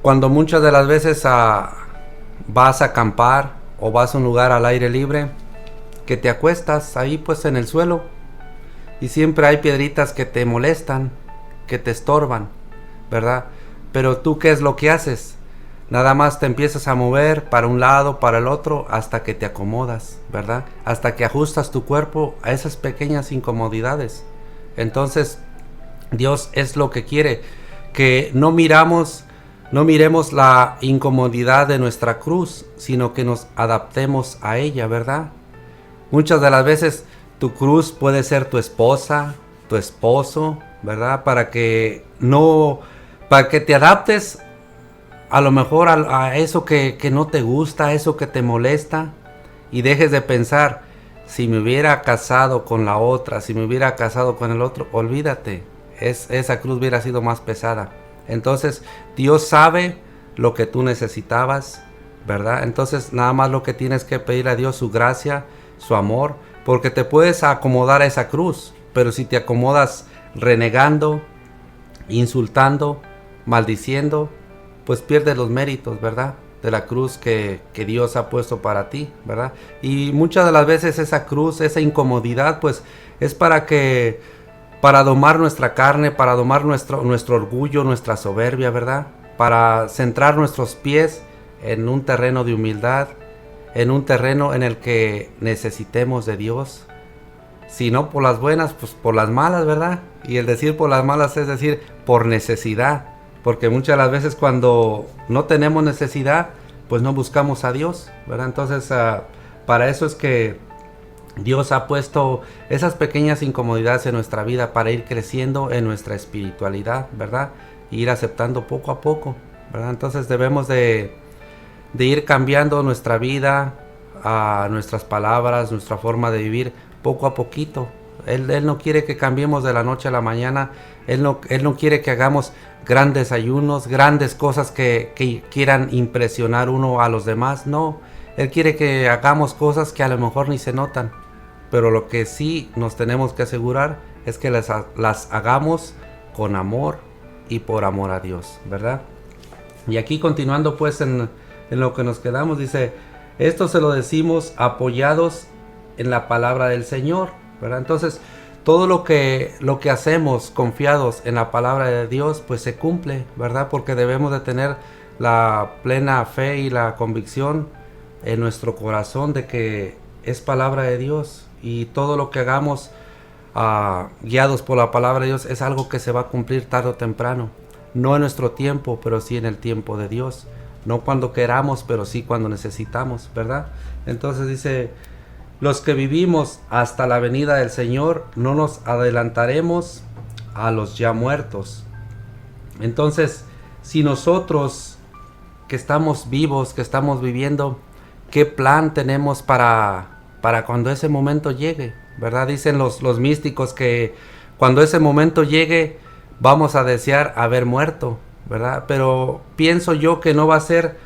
cuando muchas de las veces vas a acampar o vas a un lugar al aire libre, que te acuestas ahí pues en el suelo y siempre hay piedritas que te molestan, que te estorban, ¿verdad? Pero tú, ¿qué es lo que haces? Nada más te empiezas a mover para un lado, para el otro, hasta que te acomodas, ¿verdad? Hasta que ajustas tu cuerpo a esas pequeñas incomodidades. Entonces, Dios es lo que quiere, que no miremos la incomodidad de nuestra cruz, sino que nos adaptemos a ella, ¿verdad? Muchas de las veces tu cruz puede ser tu esposa, tu esposo, ¿verdad? Para que te adaptes a lo mejor a eso que no te gusta, a eso que te molesta, y dejes de pensar, si me hubiera casado con la otra, si me hubiera casado con el otro, olvídate, esa cruz hubiera sido más pesada. Entonces Dios sabe lo que tú necesitabas, ¿verdad? Entonces nada más lo que tienes que pedir a Dios, su gracia, su amor, porque te puedes acomodar a esa cruz, pero si te acomodas renegando, insultando, maldiciendo, pues pierdes los méritos, ¿verdad? De la cruz que Dios ha puesto para ti, ¿verdad? Y muchas de las veces esa cruz, esa incomodidad, pues es para domar nuestra carne, para domar nuestro orgullo, nuestra soberbia, ¿verdad? Para centrar nuestros pies en un terreno de humildad, en un terreno en el que necesitemos de Dios. Si no por las buenas, pues por las malas, ¿verdad? Y el decir por las malas es decir por necesidad. Porque muchas de las veces cuando no tenemos necesidad, pues no buscamos a Dios, ¿verdad? Entonces, para eso es que Dios ha puesto esas pequeñas incomodidades en nuestra vida para ir creciendo en nuestra espiritualidad, ¿verdad? Y ir aceptando poco a poco, ¿verdad? Entonces debemos de ir cambiando nuestra vida, nuestras palabras, nuestra forma de vivir poco a poquito. Él no quiere que cambiemos de la noche a la mañana. Él no quiere que hagamos grandes ayunos, grandes cosas que quieran impresionar uno a los demás. No, Él quiere que hagamos cosas que a lo mejor ni se notan. Pero lo que sí nos tenemos que asegurar es que las hagamos con amor y por amor a Dios, ¿verdad? Y aquí continuando pues en lo que nos quedamos, dice, Esto se lo decimos apoyados en la palabra del Señor, ¿verdad? Entonces, todo lo que hacemos confiados en la palabra de Dios, pues se cumple, ¿verdad? Porque debemos de tener la plena fe y la convicción en nuestro corazón de que es palabra de Dios, y todo lo que hagamos guiados por la palabra de Dios es algo que se va a cumplir tarde o temprano. No en nuestro tiempo, pero sí en el tiempo de Dios. No cuando queramos, pero sí cuando necesitamos, ¿verdad? Entonces dice: los que vivimos hasta la venida del Señor no nos adelantaremos a los ya muertos. Entonces, si nosotros que estamos vivos, que estamos viviendo, ¿qué plan tenemos para cuando ese momento llegue? ¿Verdad? Dicen los místicos que cuando ese momento llegue vamos a desear haber muerto, ¿verdad? Pero pienso yo que no va a ser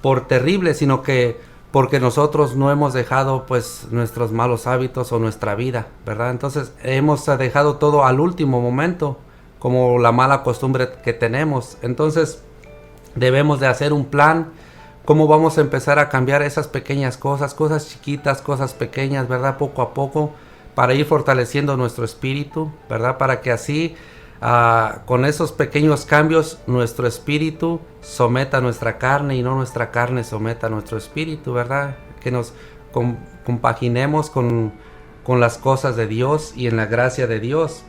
por terrible, sino que porque nosotros no hemos dejado pues nuestros malos hábitos o nuestra vida, ¿verdad? Entonces hemos dejado todo al último momento, como la mala costumbre que tenemos. Entonces debemos de hacer un plan, cómo vamos a empezar a cambiar esas pequeñas cosas chiquitas, cosas pequeñas, ¿verdad? Poco a poco, para ir fortaleciendo nuestro espíritu, ¿verdad? Para que así, con esos pequeños cambios, nuestro espíritu someta a nuestra carne y no nuestra carne someta a nuestro espíritu, ¿verdad? Que nos compaginemos con las cosas de Dios y en la gracia de Dios.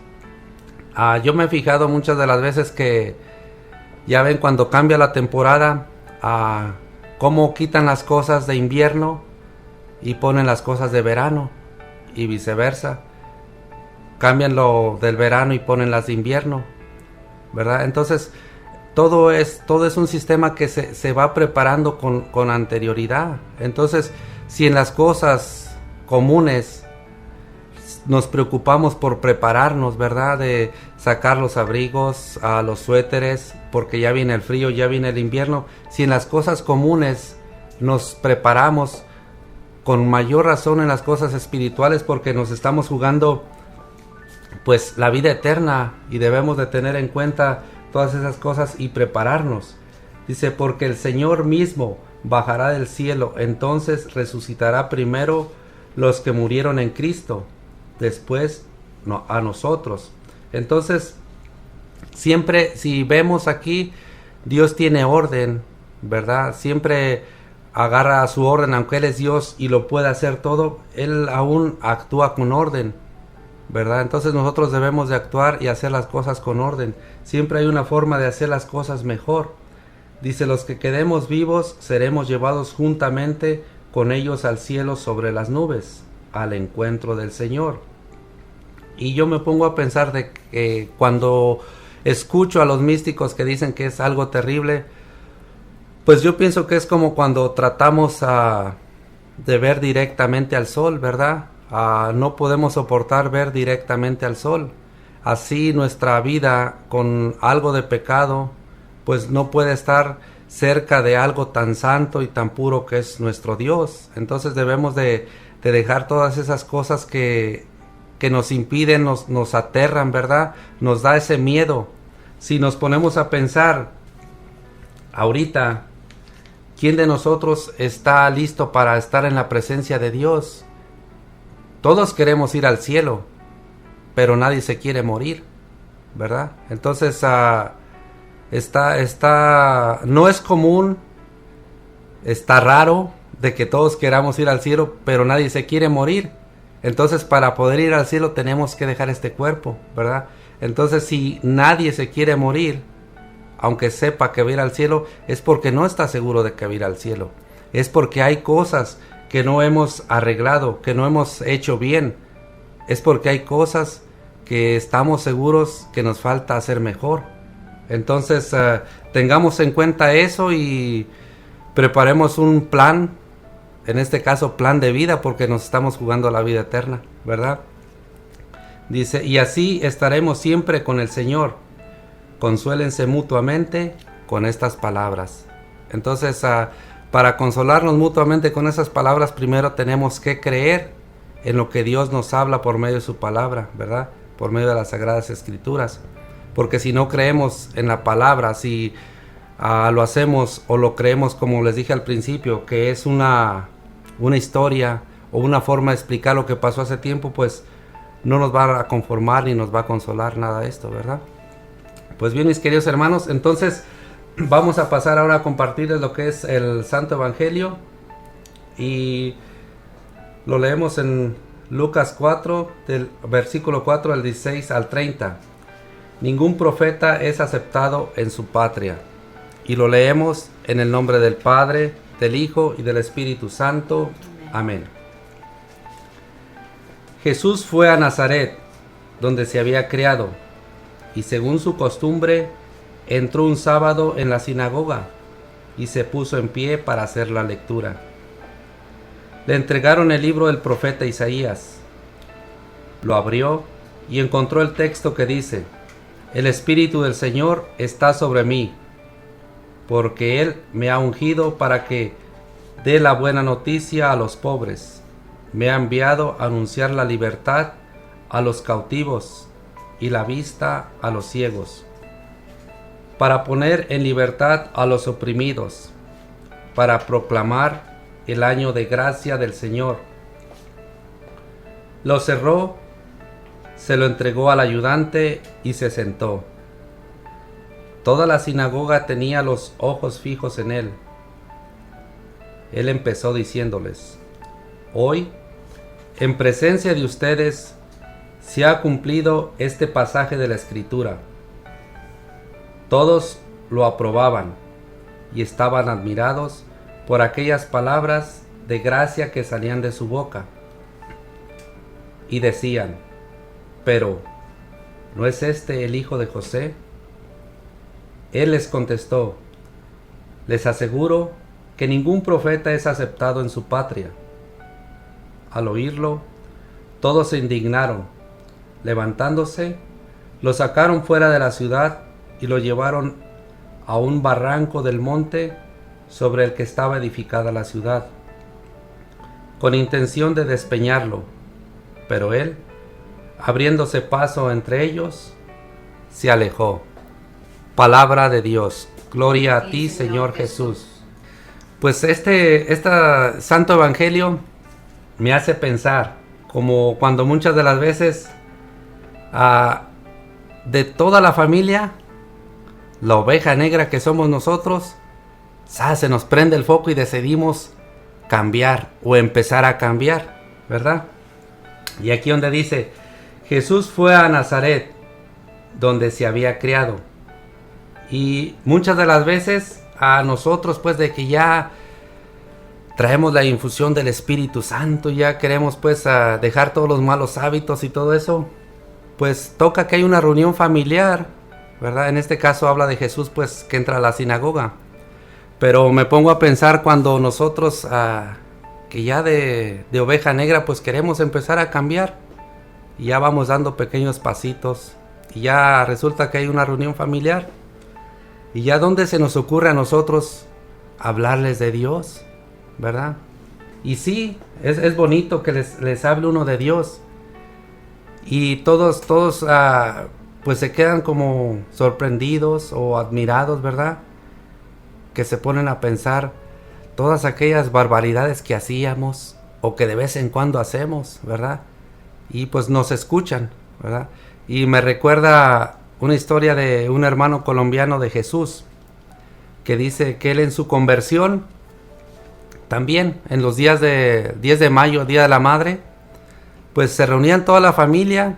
Yo me he fijado muchas de las veces que, ya ven, cuando cambia la temporada, cómo quitan las cosas de invierno y ponen las cosas de verano, y viceversa. Cambian lo del verano y ponen las de invierno, ¿verdad? Entonces todo es un sistema que se va preparando con anterioridad. Entonces, si en las cosas comunes nos preocupamos por prepararnos, ¿verdad? De sacar los abrigos, los suéteres, porque ya viene el frío, ya viene el invierno. Si en las cosas comunes nos preparamos, con mayor razón en las cosas espirituales, porque nos estamos jugando pues la vida eterna, y debemos de tener en cuenta todas esas cosas y prepararnos. Dice: porque el Señor mismo bajará del cielo, entonces resucitará primero los que murieron en Cristo, después a nosotros. Entonces, siempre, si vemos aquí, Dios tiene orden, ¿verdad? Siempre agarra a su orden, aunque Él es Dios y lo puede hacer todo, Él aún actúa con orden, ¿verdad? Entonces nosotros debemos de actuar y hacer las cosas con orden. Siempre hay una forma de hacer las cosas mejor. Dice: los que quedemos vivos seremos llevados juntamente con ellos al cielo sobre las nubes, al encuentro del Señor. Y yo me pongo a pensar de que cuando escucho a los místicos que dicen que es algo terrible, pues yo pienso que es como cuando tratamos de ver directamente al sol, ¿verdad? No podemos soportar ver directamente al sol. Así nuestra vida con algo de pecado, pues no puede estar cerca de algo tan santo y tan puro que es nuestro Dios. Entonces debemos de dejar todas esas cosas que nos impiden, nos aterran, ¿verdad? Nos da ese miedo. Si nos ponemos a pensar ahorita, ¿quién de nosotros está listo para estar en la presencia de Dios? Todos queremos ir al cielo, pero nadie se quiere morir, ¿verdad? Entonces, no es común, está raro de que todos queramos ir al cielo, pero nadie se quiere morir. Entonces, para poder ir al cielo tenemos que dejar este cuerpo, ¿verdad? Entonces, si nadie se quiere morir, aunque sepa que va a ir al cielo, es porque no está seguro de que va a ir al cielo. Es porque hay cosas que no hemos arreglado, que no hemos hecho bien. Es porque hay cosas que estamos seguros que nos falta hacer mejor. Entonces, tengamos en cuenta eso y preparemos un plan, en este caso plan de vida, porque nos estamos jugando la vida eterna, ¿verdad? Dice: y así estaremos siempre con el Señor. Consuélense mutuamente con estas palabras. Entonces, para consolarnos mutuamente con esas palabras, primero tenemos que creer en lo que Dios nos habla por medio de su palabra, ¿verdad? Por medio de las Sagradas Escrituras. Porque si no creemos en la palabra, si lo hacemos o lo creemos como les dije al principio, que es una una historia o una forma de explicar lo que pasó hace tiempo, pues no nos va a conformar ni nos va a consolar nada de esto, ¿verdad? Pues bien, mis queridos hermanos, entonces vamos a pasar ahora a compartirles lo que es el Santo Evangelio, y lo leemos en Lucas 4, del versículo 4 al 16 al 30. Ningún profeta es aceptado en su patria. Y lo leemos en el nombre del Padre, del Hijo y del Espíritu Santo. Amén. Jesús fue a Nazaret, donde se había criado, y según su costumbre, entró un sábado en la sinagoga y se puso en pie para hacer la lectura. Le entregaron el libro del profeta Isaías. Lo abrió y encontró el texto que dice: El Espíritu del Señor está sobre mí, porque Él me ha ungido para que dé la buena noticia a los pobres. Me ha enviado a anunciar la libertad a los cautivos y la vista a los ciegos, para poner en libertad a los oprimidos, para proclamar el año de gracia del Señor. Lo cerró, se lo entregó al ayudante y se sentó. Toda la sinagoga tenía los ojos fijos en él. Él empezó diciéndoles: Hoy, en presencia de ustedes, se ha cumplido este pasaje de la Escritura. Todos lo aprobaban y estaban admirados por aquellas palabras de gracia que salían de su boca. Y decían: Pero, ¿no es este el hijo de José? Él les contestó: Les aseguro que ningún profeta es aceptado en su patria. Al oírlo, todos se indignaron. Levantándose, lo sacaron fuera de la ciudad y lo llevaron a un barranco del monte sobre el que estaba edificada la ciudad, con intención de despeñarlo. Pero él, abriéndose paso entre ellos, se alejó. Palabra de Dios. Gloria a ti, Señor Jesús. Pues este Santo Evangelio me hace pensar, como cuando muchas de las veces de toda la familia, la oveja negra que somos nosotros, se nos prende el foco y decidimos cambiar o empezar a cambiar, ¿verdad? Y aquí donde dice: Jesús fue a Nazaret, donde se había criado. Y muchas de las veces a nosotros, pues, de que ya traemos la infusión del Espíritu Santo, ya queremos pues dejar todos los malos hábitos y todo eso, pues toca que hay una reunión familiar, ¿verdad? En este caso habla de Jesús, pues, que entra a la sinagoga. Pero me pongo a pensar cuando nosotros, que ya de oveja negra, pues queremos empezar a cambiar, y ya vamos dando pequeños pasitos, y ya resulta que hay una reunión familiar, y ya donde se nos ocurre a nosotros hablarles de Dios, ¿verdad? Y sí, es bonito que les hable uno de Dios, y todos pues se quedan como sorprendidos o admirados, ¿verdad? Que se ponen a pensar todas aquellas barbaridades que hacíamos o que de vez en cuando hacemos, ¿verdad? Y pues nos escuchan, ¿verdad? Y me recuerda una historia de un hermano colombiano de Jesús, que dice que él en su conversión, también en los días de 10 de mayo, Día de la Madre, pues se reunían toda la familia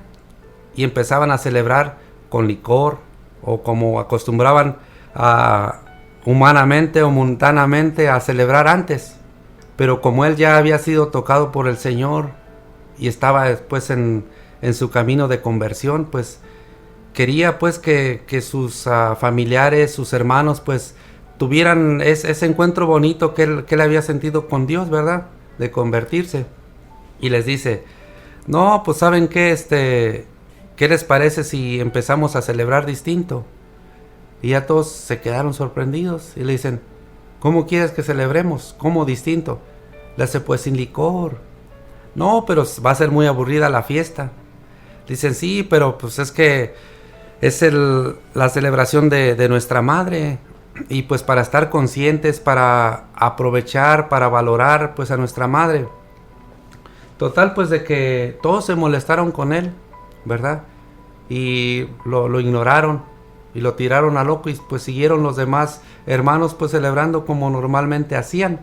y empezaban a celebrar con licor, o como acostumbraban humanamente o mundanamente a celebrar antes. Pero como él ya había sido tocado por el Señor y estaba después en su camino de conversión, pues quería pues que sus familiares, sus hermanos, pues tuvieran ese encuentro bonito que él había sentido con Dios, ¿verdad? De convertirse. Y les dice: no, pues ¿saben qué? ¿Qué les parece si empezamos a celebrar distinto? Y ya todos se quedaron sorprendidos y le dicen: ¿cómo quieres que celebremos? ¿Cómo distinto? Le dice: pues sin licor. No, pero va a ser muy aburrida la fiesta. Dicen: sí, pero pues es que es la celebración de nuestra madre. y pues para estar conscientes, para aprovechar, para valorar pues a nuestra madre. Total, pues de que todos se molestaron con él, ¿verdad? Y lo ignoraron y lo tiraron a loco, y pues siguieron los demás hermanos pues celebrando como normalmente hacían.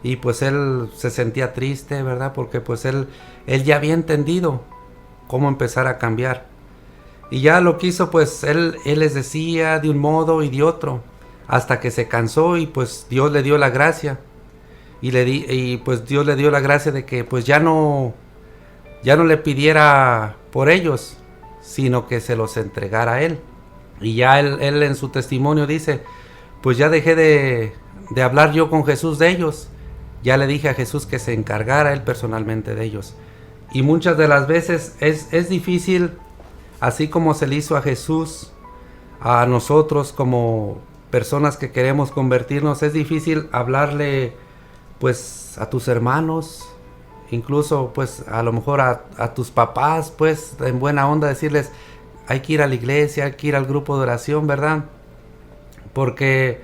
Y pues él se sentía triste, ¿verdad? Porque pues él ya había entendido cómo empezar a cambiar. Y ya lo que hizo, pues él les decía de un modo y de otro, hasta que se cansó, y pues Dios le dio la gracia. Y pues Dios le dio la gracia de que pues ya no le pidiera por ellos, sino que se los entregara a él. Y ya él en su testimonio dice, pues ya dejé de hablar yo con Jesús de ellos. Ya le dije a Jesús que se encargara él personalmente de ellos. Y muchas de las veces es difícil, así como se le hizo a Jesús, a nosotros como personas que queremos convertirnos, es difícil hablarle pues a tus hermanos, incluso pues a lo mejor a tus papás, pues en buena onda decirles, hay que ir a la iglesia, hay que ir al grupo de oración, ¿verdad? Porque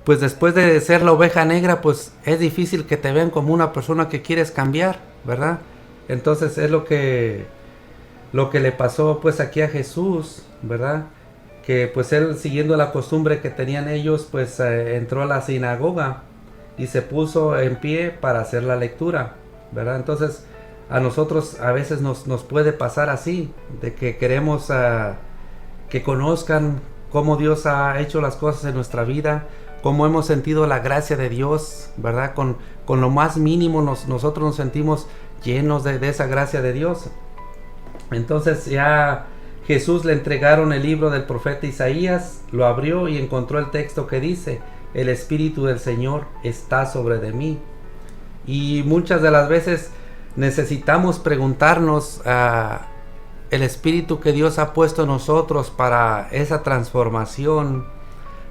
pues después de ser la oveja negra, pues es difícil que te vean como una persona que quieres cambiar, ¿verdad? Entonces es lo que le pasó pues aquí a Jesús, ¿verdad? Que pues él, siguiendo la costumbre que tenían ellos, pues entró a la sinagoga y se puso en pie para hacer la lectura, ¿verdad? Entonces a nosotros a veces nos puede pasar así, de que queremos que conozcan cómo Dios ha hecho las cosas en nuestra vida, cómo hemos sentido la gracia de Dios, ¿verdad? Con lo más mínimo nosotros nos sentimos llenos de esa gracia de Dios. Entonces ya Jesús le entregaron el libro del profeta Isaías, lo abrió y encontró el texto que dice, el Espíritu del Señor está sobre de mí. Y muchas de las veces necesitamos preguntarnos el Espíritu que Dios ha puesto en nosotros para esa transformación,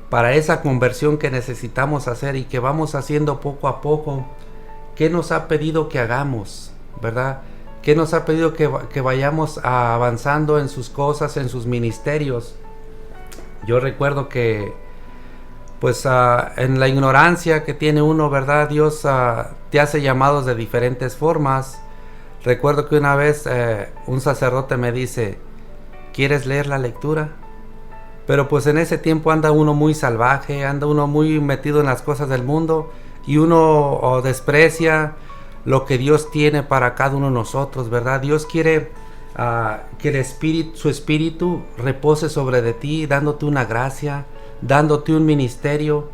para esa conversión que necesitamos hacer y que vamos haciendo poco a poco. ¿Qué nos ha pedido que hagamos, verdad? ¿Qué nos ha pedido que vayamos avanzando en sus cosas, en sus ministerios? Yo recuerdo que pues en la ignorancia que tiene uno, ¿verdad? Dios te hace llamados de diferentes formas. Recuerdo que una vez un sacerdote me dice, ¿quieres leer la lectura? Pero pues en ese tiempo anda uno muy salvaje, anda uno muy metido en las cosas del mundo y uno desprecia lo que Dios tiene para cada uno de nosotros, ¿verdad? Dios quiere que su espíritu repose sobre de ti, dándote una gracia, dándote un ministerio,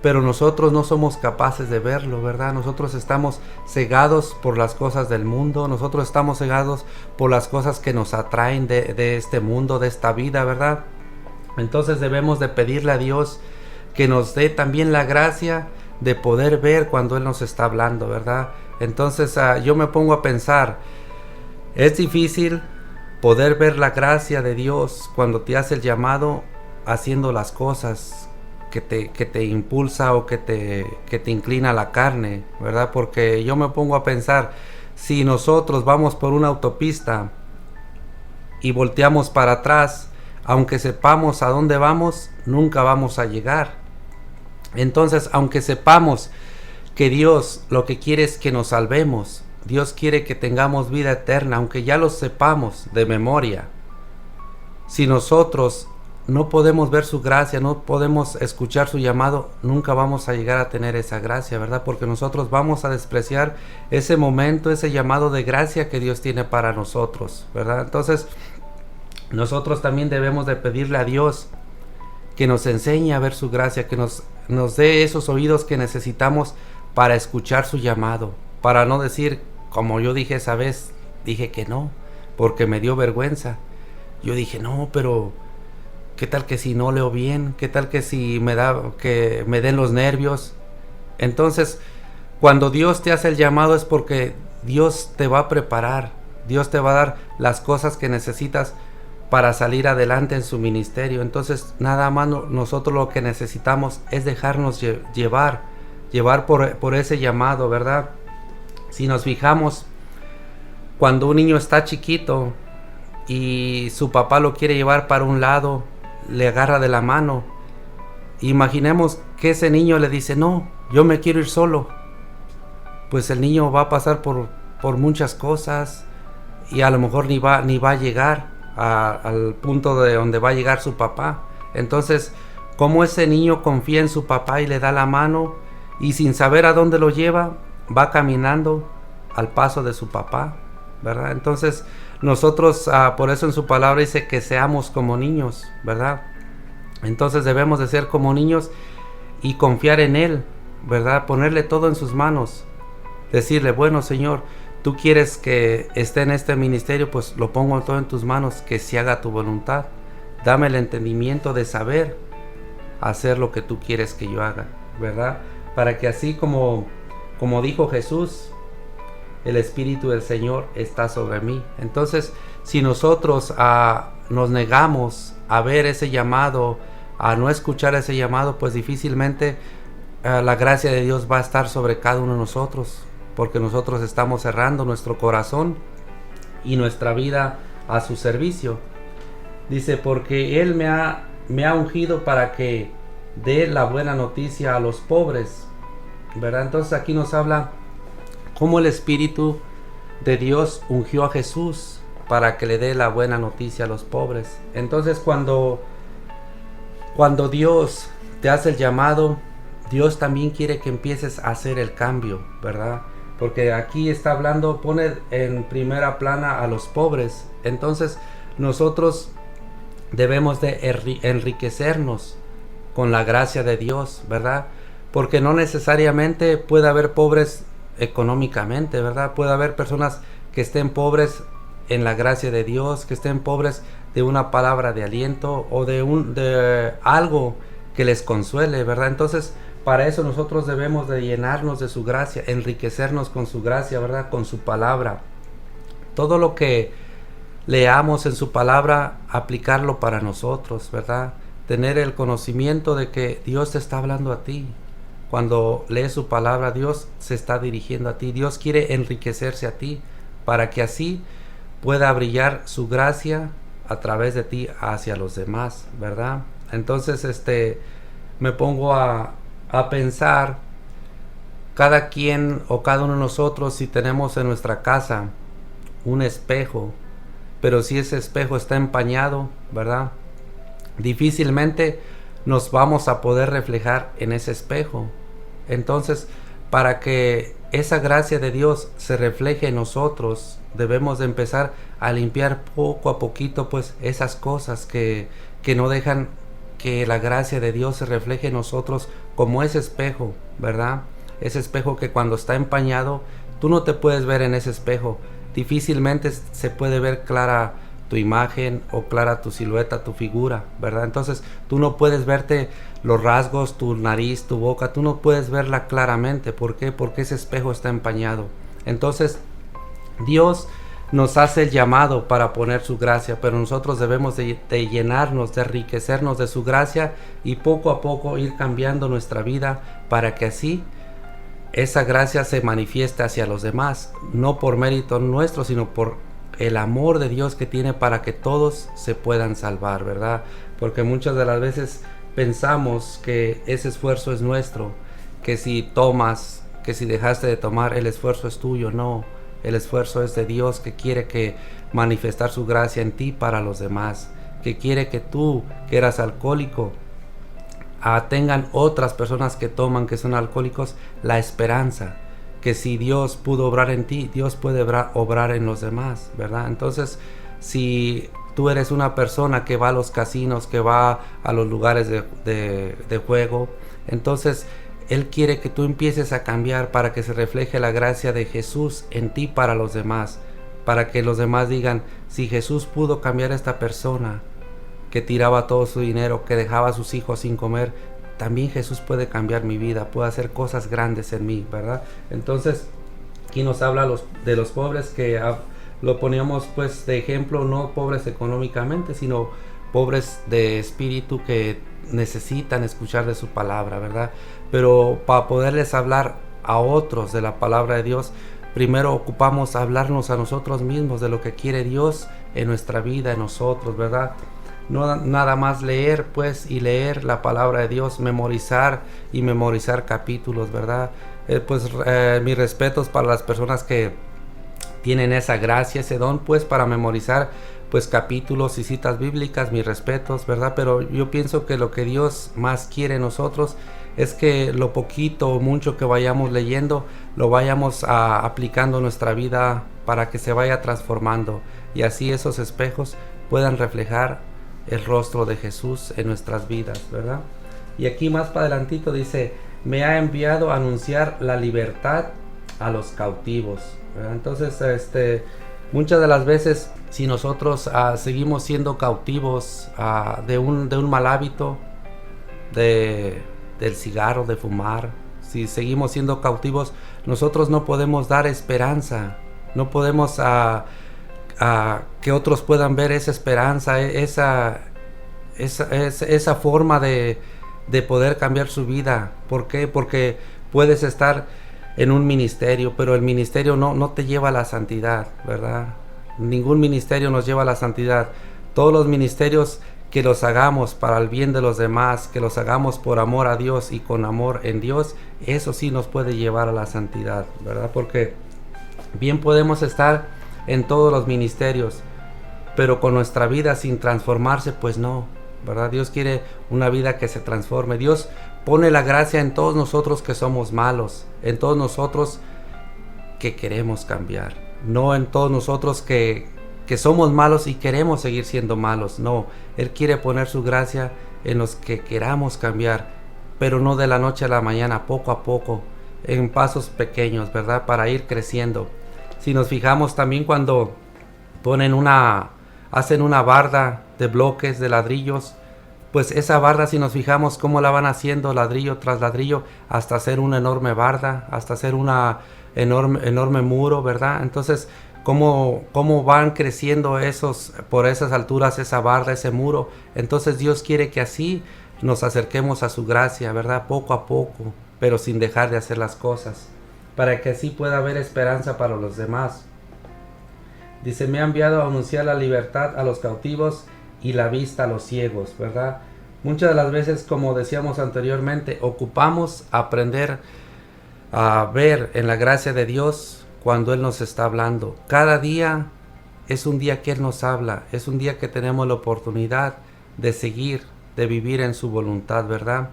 pero nosotros no somos capaces de verlo, ¿verdad? Nosotros estamos cegados por las cosas del mundo, nosotros estamos cegados por las cosas que nos atraen de este mundo, de esta vida, ¿verdad? Entonces debemos de pedirle a Dios que nos dé también la gracia de poder ver cuando Él nos está hablando, ¿verdad? Entonces yo me pongo a pensar, es difícil poder ver la gracia de Dios cuando te hace el llamado haciendo las cosas que te impulsa o que te inclina la carne, ¿verdad? Porque yo me pongo a pensar, si nosotros vamos por una autopista y volteamos para atrás, aunque sepamos a dónde vamos, nunca vamos a llegar. Entonces, aunque sepamos que Dios lo que quiere es que nos salvemos, Dios quiere que tengamos vida eterna, aunque ya lo sepamos de memoria, si nosotros no podemos ver su gracia, no podemos escuchar su llamado, nunca vamos a llegar a tener esa gracia, ¿verdad? Porque nosotros vamos a despreciar ese momento, ese llamado de gracia que Dios tiene para nosotros, ¿verdad? Entonces, nosotros también debemos de pedirle a Dios que nos enseñe a ver su gracia, que nos dé esos oídos que necesitamos para escuchar su llamado, para no decir, como yo dije esa vez, dije que no, porque me dio vergüenza. Yo dije, no, pero ¿qué tal que si no leo bien? ¿Qué tal que si que me den los nervios? Entonces, cuando Dios te hace el llamado es porque Dios te va a preparar, Dios te va a dar las cosas que necesitas para salir adelante en su ministerio. Entonces, nada más nosotros lo que necesitamos es dejarnos llevar por ese llamado, ¿verdad? Si nos fijamos, cuando un niño está chiquito y su papá lo quiere llevar para un lado, le agarra de la mano imaginemos que ese niño le dice, no, yo me quiero ir solo. Pues el niño va a pasar por muchas cosas y a lo mejor ni va a llegar al punto de donde va a llegar su papá. Entonces, como ese niño confía en su papá y le da la mano y sin saber a dónde lo lleva, va caminando al paso de su papá, ¿verdad? Entonces, nosotros, por eso en su palabra dice que seamos como niños, ¿verdad? Entonces debemos de ser como niños y confiar en Él, ¿verdad? Ponerle todo en sus manos. Decirle, bueno, Señor, tú quieres que esté en este ministerio, pues lo pongo todo en tus manos, que se haga tu voluntad. Dame el entendimiento de saber hacer lo que tú quieres que yo haga, ¿verdad? Para que así como dijo Jesús, el Espíritu del Señor está sobre mí. Entonces, si nosotros nos negamos a ver ese llamado, a no escuchar ese llamado, pues difícilmente la gracia de Dios va a estar sobre cada uno de nosotros, porque nosotros estamos cerrando nuestro corazón y nuestra vida a su servicio. Dice, porque Él me ha ungido para que dé la buena noticia a los pobres, ¿verdad? Entonces aquí nos habla cómo el Espíritu de Dios ungió a Jesús para que le dé la buena noticia a los pobres. Entonces cuando Dios te hace el llamado, Dios también quiere que empieces a hacer el cambio, ¿verdad? Porque aquí está hablando, pone en primera plana a los pobres. Entonces nosotros debemos de enriquecernos con la gracia de Dios, ¿verdad? Porque no necesariamente puede haber pobres económicamente, ¿verdad? Puede haber personas que estén pobres en la gracia de Dios, que estén pobres de una palabra de aliento o de algo que les consuele, ¿verdad? Entonces, para eso nosotros debemos de llenarnos de su gracia, enriquecernos con su gracia, ¿verdad? Con su palabra. Todo lo que leamos en su palabra, aplicarlo para nosotros, ¿verdad? Tener el conocimiento de que Dios te está hablando a ti. Cuando lees su palabra, Dios se está dirigiendo a ti. Dios quiere enriquecerse a ti para que así pueda brillar su gracia a través de ti hacia los demás, ¿verdad? Entonces, me pongo a pensar, cada quien o cada uno de nosotros, si tenemos en nuestra casa un espejo, pero si ese espejo está empañado, ¿verdad? Difícilmente nos vamos a poder reflejar en ese espejo. Entonces, para que esa gracia de Dios se refleje en nosotros, debemos de empezar a limpiar poco a poquito, pues, esas cosas que no dejan que la gracia de Dios se refleje en nosotros, como ese espejo, ¿verdad? Ese espejo que cuando está empañado, tú no te puedes ver en ese espejo. Difícilmente se puede ver clara tu imagen o clara tu silueta, tu figura, ¿verdad? Entonces tú no puedes verte los rasgos, tu nariz, tu boca, tú no puedes verla claramente. ¿Por qué? Porque ese espejo está empañado. Entonces Dios nos hace el llamado para poner su gracia, pero nosotros debemos de llenarnos, de enriquecernos de su gracia y poco a poco ir cambiando nuestra vida para que así esa gracia se manifieste hacia los demás, no por mérito nuestro, sino por el amor de Dios que tiene para que todos se puedan salvar, ¿verdad? Porque muchas de las veces pensamos que ese esfuerzo es nuestro, que si tomas, que si dejaste de tomar, el esfuerzo es tuyo. No, el esfuerzo es de Dios, que quiere que manifestar su gracia en ti para los demás, que quiere que tú, que eras alcohólico, tengan otras personas que toman, que son alcohólicos, la esperanza que si Dios pudo obrar en ti, Dios puede obrar en los demás, ¿verdad? Entonces, si tú eres una persona que va a los casinos, que va a los lugares de juego, entonces Él quiere que tú empieces a cambiar para que se refleje la gracia de Jesús en ti para los demás, para que los demás digan, si Jesús pudo cambiar a esta persona que tiraba todo su dinero, que dejaba a sus hijos sin comer, también Jesús puede cambiar mi vida, puede hacer cosas grandes en mí, ¿verdad? Entonces, aquí nos habla de los pobres, que lo poníamos pues de ejemplo, no pobres económicamente, sino pobres de espíritu que necesitan escuchar de su palabra, ¿verdad? Pero para poderles hablar a otros de la palabra de Dios, primero ocupamos hablarnos a nosotros mismos de lo que quiere Dios en nuestra vida, en nosotros, ¿verdad? no nada más leer pues y leer la palabra de Dios, memorizar y memorizar capítulos, ¿verdad? Mis respetos para las personas que tienen esa gracia, ese don pues para memorizar pues capítulos y citas bíblicas, mis respetos, ¿verdad? Pero yo pienso que lo que Dios más quiere en nosotros es que lo poquito o mucho que vayamos leyendo lo vayamos aplicando en nuestra vida para que se vaya transformando y así esos espejos puedan reflejar el rostro de Jesús en nuestras vidas, ¿verdad? Y aquí más para adelantito dice, me ha enviado a anunciar la libertad a los cautivos, ¿verdad? Entonces, muchas de las veces, si nosotros seguimos siendo cautivos de un mal hábito, del cigarro, de fumar, si seguimos siendo cautivos, nosotros no podemos dar esperanza, no podemos que otros puedan ver esa esperanza, esa forma de poder cambiar su vida. ¿Por qué? Porque puedes estar en un ministerio, pero el ministerio no te lleva a la santidad, ¿verdad? Ningún ministerio nos lleva a la santidad. Todos los ministerios que los hagamos para el bien de los demás, que los hagamos por amor a Dios y con amor en Dios, eso sí nos puede llevar a la santidad, ¿verdad? Porque bien podemos estar en todos los ministerios, pero con nuestra vida sin transformarse, pues no, ¿verdad? Dios quiere una vida que se transforme. Dios pone la gracia en todos nosotros que somos malos, en todos nosotros que queremos cambiar, no en todos nosotros que somos malos y queremos seguir siendo malos. No, Él quiere poner su gracia en los que queramos cambiar, pero no de la noche a la mañana, poco a poco, en pasos pequeños, ¿verdad? Para ir creciendo. Si nos fijamos también cuando hacen una barda de bloques, de ladrillos, pues esa barda, si nos fijamos cómo la van haciendo ladrillo tras ladrillo hasta hacer una enorme barda, hasta hacer una enorme muro, ¿verdad? Entonces, cómo van creciendo por esas alturas, esa barda, ese muro. Entonces Dios quiere que así nos acerquemos a su gracia, ¿verdad? Poco a poco, pero sin dejar de hacer las cosas, para que así pueda haber esperanza para los demás. Dice, me ha enviado a anunciar la libertad a los cautivos y la vista a los ciegos, ¿verdad? Muchas de las veces, como decíamos anteriormente, ocupamos aprender a ver en la gracia de Dios cuando Él nos está hablando. Cada día es un día que Él nos habla, es un día que tenemos la oportunidad de seguir, de vivir en su voluntad, ¿verdad?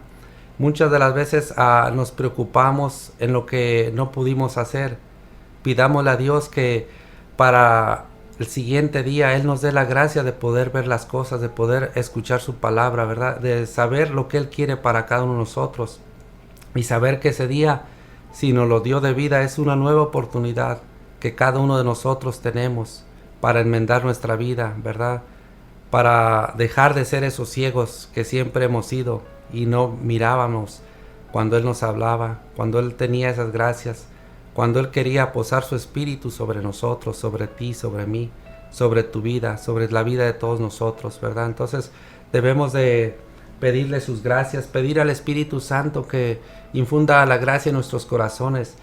Muchas de las veces nos preocupamos en lo que no pudimos hacer. Pidámosle a Dios que para el siguiente día Él nos dé la gracia de poder ver las cosas, de poder escuchar su palabra, ¿verdad? De saber lo que Él quiere para cada uno de nosotros y saber que ese día, si nos lo dio de vida, es una nueva oportunidad que cada uno de nosotros tenemos para enmendar nuestra vida, ¿verdad? Para dejar de ser esos ciegos que siempre hemos sido y no mirábamos cuando Él nos hablaba, cuando Él tenía esas gracias, cuando Él quería posar su espíritu sobre nosotros, sobre ti, sobre mí, sobre tu vida, sobre la vida de todos nosotros, ¿verdad? Entonces debemos de pedirle sus gracias, pedir al Espíritu Santo que infunda la gracia en nuestros corazones,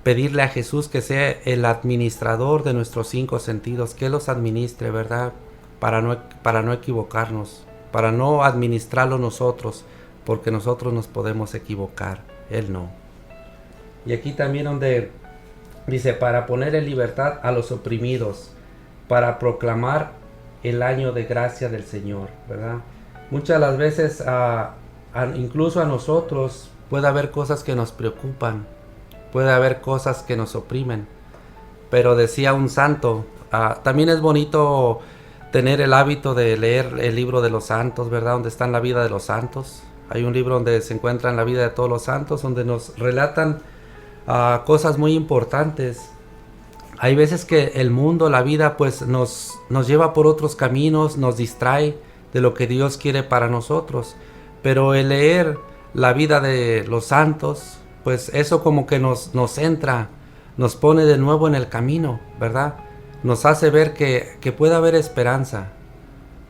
pedirle a Jesús que sea el administrador de nuestros 5 sentidos, que Él los administre, ¿verdad? Para no equivocarnos, para no administrarlo nosotros, porque nosotros nos podemos equivocar, Él no. Y aquí también donde dice, para poner en libertad a los oprimidos, para proclamar el año de gracia del Señor, ¿verdad? Muchas de las veces, incluso a nosotros, puede haber cosas que nos preocupan, puede haber cosas que nos oprimen, pero decía un santo, también es bonito tener el hábito de leer el libro de los santos, ¿verdad? Donde está en la vida de los santos. Hay un libro donde se encuentra en la vida de todos los santos, donde nos relatan cosas muy importantes. Hay veces que el mundo, la vida, pues nos lleva por otros caminos, nos distrae de lo que Dios quiere para nosotros. Pero el leer la vida de los santos, pues eso como que nos centra, nos pone de nuevo en el camino, ¿verdad? Nos hace ver que puede haber esperanza,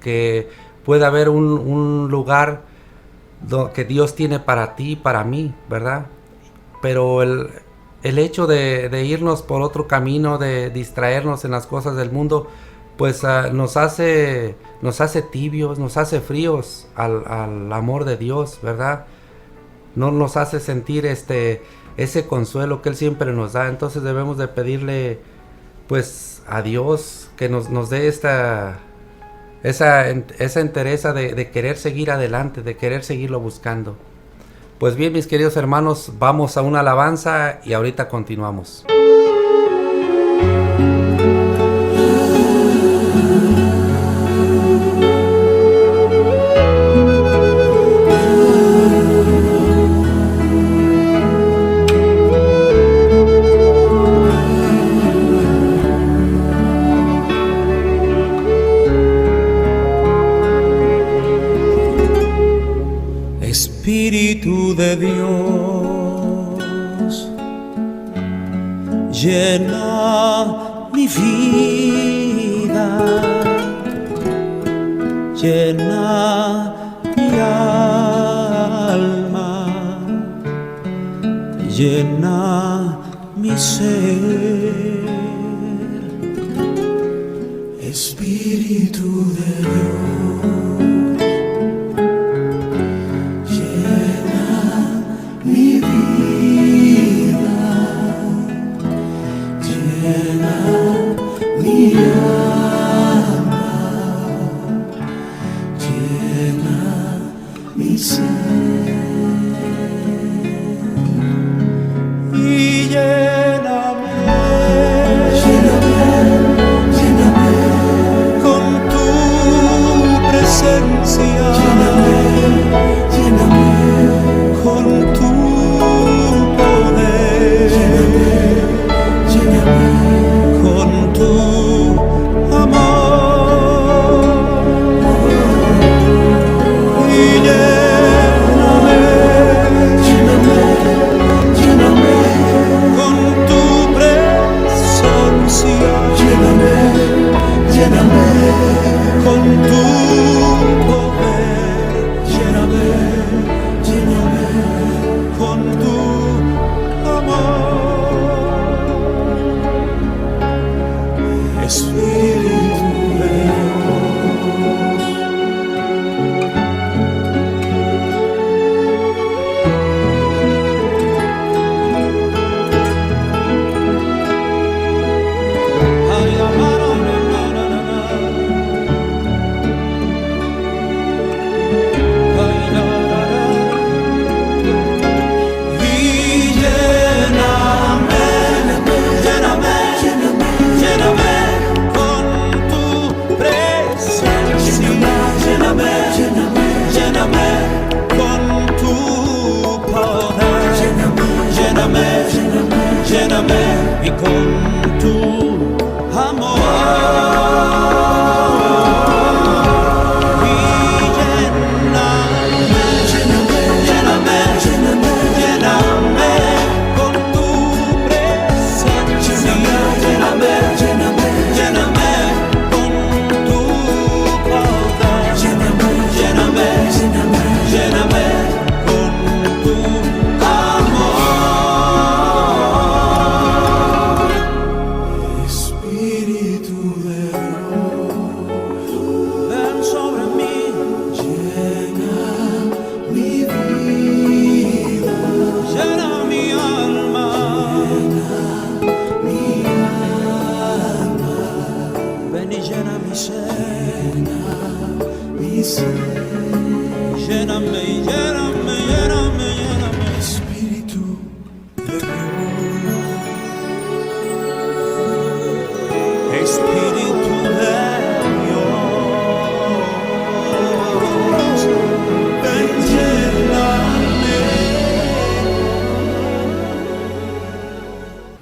que puede haber un lugar que Dios tiene para ti, para mí, ¿verdad? Pero el hecho de irnos por otro camino, de distraernos en las cosas del mundo, pues nos hace tibios, nos hace fríos al amor de Dios, ¿verdad? No nos hace sentir ese consuelo que Él siempre nos da. Entonces debemos de pedirle pues a Dios que nos dé esa entereza de querer seguir adelante, de querer seguirlo buscando. Pues bien, mis queridos hermanos, vamos a una alabanza y ahorita continuamos. Espíritu de Dios, llena mi vida, llena mi alma, llena mi ser. Espíritu de Dios, mi vida, llena mi alma, llena mi ser, y lléname, lléname con tu presencia, lléname con tu poder, lléname con tu amor, y lléname con tu presencia, lléname con tu poder, lléname con tu amor. Espíritu de lléname y con tu amor, y lléname con tu presencia, lléname con tu poder, lléname con tu amor. Espíritu de Dios, ven sobre mí, llena mi vida, llena mi alma, ven y llena mi ser, lléname y lléname, Espíritu de Dios, Espíritu de Dios, ven lléname.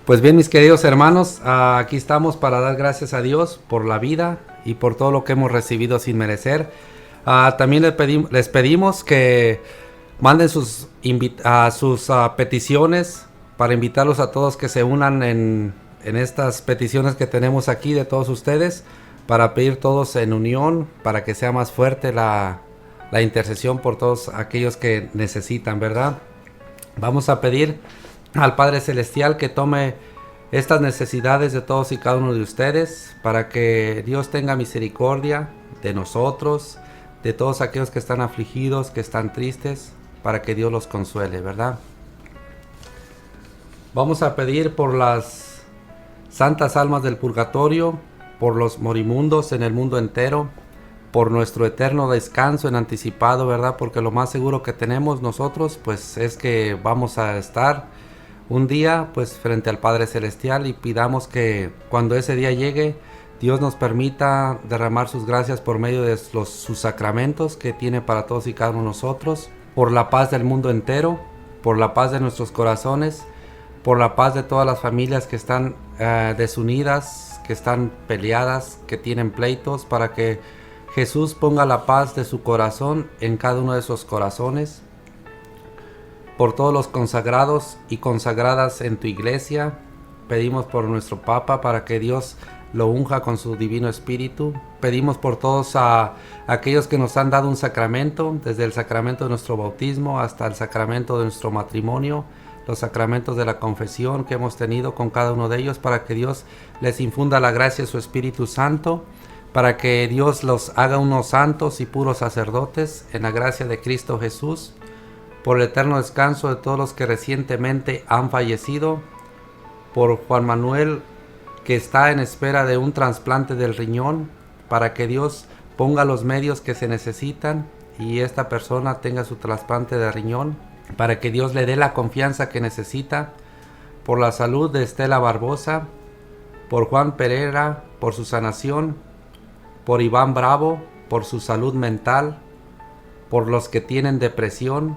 Pues bien, mis queridos hermanos, aquí estamos para dar gracias a Dios por la vida y por todo lo que hemos recibido sin merecer. También les pedimos que manden sus peticiones para invitarlos a todos que se unan en estas peticiones que tenemos aquí de todos ustedes, para pedir todos en unión, para que sea más fuerte la intercesión por todos aquellos que necesitan, ¿verdad? Vamos a pedir al Padre Celestial que tome estas necesidades de todos y cada uno de ustedes, para que Dios tenga misericordia de nosotros, de todos aquellos que están afligidos, que están tristes, para que Dios los consuele, ¿verdad? Vamos a pedir por las santas almas del purgatorio, por los morimundos en el mundo entero, por nuestro eterno descanso en anticipado, ¿verdad? Porque lo más seguro que tenemos nosotros, pues es que vamos a estar un día, pues frente al Padre Celestial, y pidamos que cuando ese día llegue, Dios nos permita derramar sus gracias por medio de sus sacramentos que tiene para todos y cada uno de nosotros, por la paz del mundo entero, por la paz de nuestros corazones, por la paz de todas las familias que están desunidas, que están peleadas, que tienen pleitos, para que Jesús ponga la paz de su corazón en cada uno de esos corazones, por todos los consagrados y consagradas en tu iglesia. Pedimos por nuestro Papa para que Dios lo unja con su divino espíritu. Pedimos por todos aquellos que nos han dado un sacramento, desde el sacramento de nuestro bautismo hasta el sacramento de nuestro matrimonio, los sacramentos de la confesión que hemos tenido con cada uno de ellos, para que Dios les infunda la gracia de su Espíritu Santo, para que Dios los haga unos santos y puros sacerdotes en la gracia de Cristo Jesús, por el eterno descanso de todos los que recientemente han fallecido, por Juan Manuel, que está en espera de un trasplante del riñón, para que Dios ponga los medios que se necesitan y esta persona tenga su trasplante de riñón, para que Dios le dé la confianza que necesita, por la salud de Estela Barbosa, por Juan Pereira, por su sanación, por Iván Bravo, por su salud mental, por los que tienen depresión,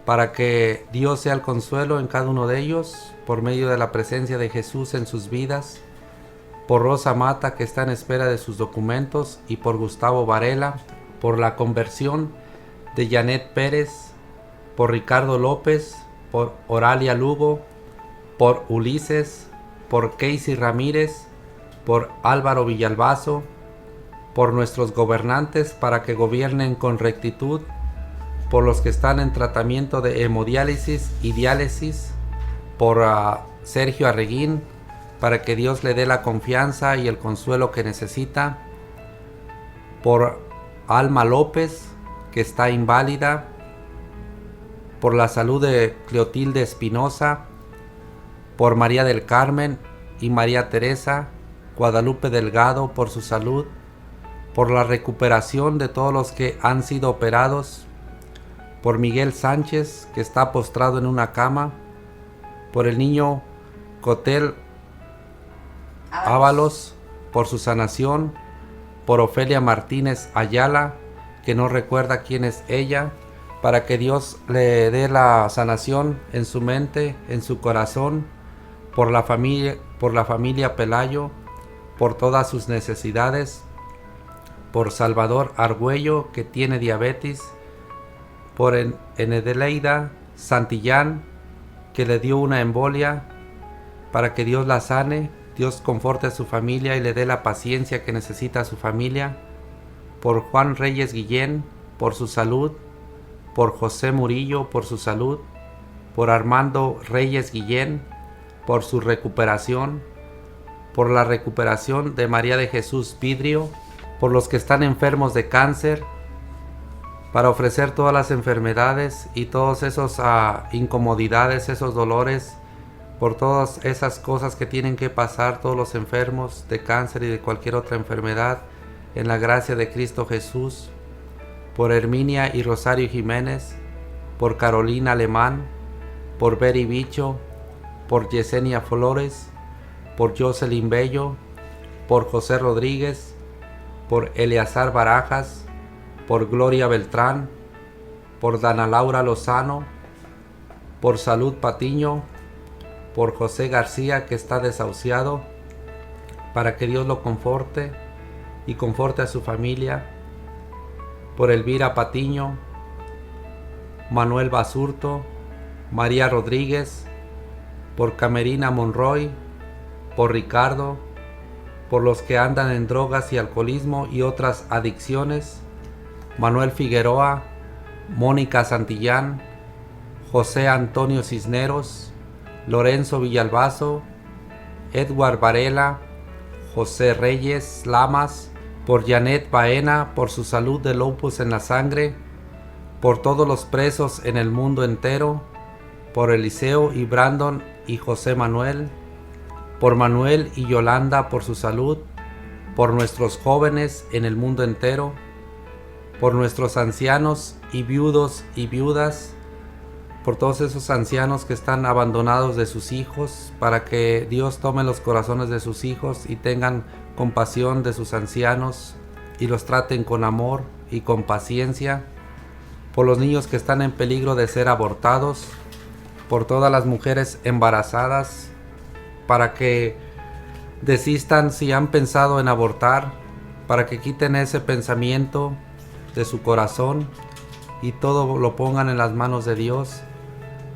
para que Dios sea el consuelo en cada uno de ellos, por medio de la presencia de Jesús en sus vidas, por Rosa Mata, que está en espera de sus documentos, y por Gustavo Varela, por la conversión de Janet Pérez, por Ricardo López, por Oralia Lugo, por Ulises, por Casey Ramírez, por Álvaro Villalbazo, por nuestros gobernantes para que gobiernen con rectitud, por los que están en tratamiento de hemodiálisis y diálisis, por Sergio Arreguín, para que Dios le dé la confianza y el consuelo que necesita, por Alma López, que está inválida, por la salud de Cleotilde Espinosa, por María del Carmen y María Teresa, Guadalupe Delgado, por su salud, por la recuperación de todos los que han sido operados, por Miguel Sánchez, que está postrado en una cama, por el niño Cotel Ábalos, por su sanación, por Ofelia Martínez Ayala, que no recuerda quién es ella, para que Dios le dé la sanación en su mente, en su corazón, por la familia Pelayo, por todas sus necesidades, por Salvador Argüello, que tiene diabetes, por Enedeleida Santillán, que le dio una embolia, para que Dios la sane, Dios conforte a su familia y le dé la paciencia que necesita a su familia, por Juan Reyes Guillén, por su salud, por José Murillo, por su salud, por Armando Reyes Guillén, por su recuperación, por la recuperación de María de Jesús Vidrio, por los que están enfermos de cáncer, para ofrecer todas las enfermedades y todas esas incomodidades, esos dolores, por todas esas cosas que tienen que pasar todos los enfermos de cáncer y de cualquier otra enfermedad, en la gracia de Cristo Jesús, por Herminia y Rosario Jiménez, por Carolina Alemán, por Beri Bicho, por Yesenia Flores, por Jocelyn Bello, por José Rodríguez, por Eleazar Barajas, por Gloria Beltrán, por Dana Laura Lozano, por Salud Patiño, por José García, que está desahuciado, para que Dios lo conforte y conforte a su familia, por Elvira Patiño, Manuel Basurto, María Rodríguez, por Camerina Monroy, por Ricardo, por los que andan en drogas y alcoholismo y otras adicciones, Manuel Figueroa, Mónica Santillán, José Antonio Cisneros, Lorenzo Villalbazo, Edward Varela, José Reyes Lamas, por Janet Baena, por su salud de lupus en la sangre, por todos los presos en el mundo entero, por Eliseo y Brandon y José Manuel, por Manuel y Yolanda por su salud, por nuestros jóvenes en el mundo entero, por nuestros ancianos y viudos y viudas, por todos esos ancianos que están abandonados de sus hijos, para que Dios tome los corazones de sus hijos y tengan compasión de sus ancianos y los traten con amor y con paciencia, por los niños que están en peligro de ser abortados, por todas las mujeres embarazadas, para que desistan si han pensado en abortar, para que quiten ese pensamiento de su corazón y todo lo pongan en las manos de Dios,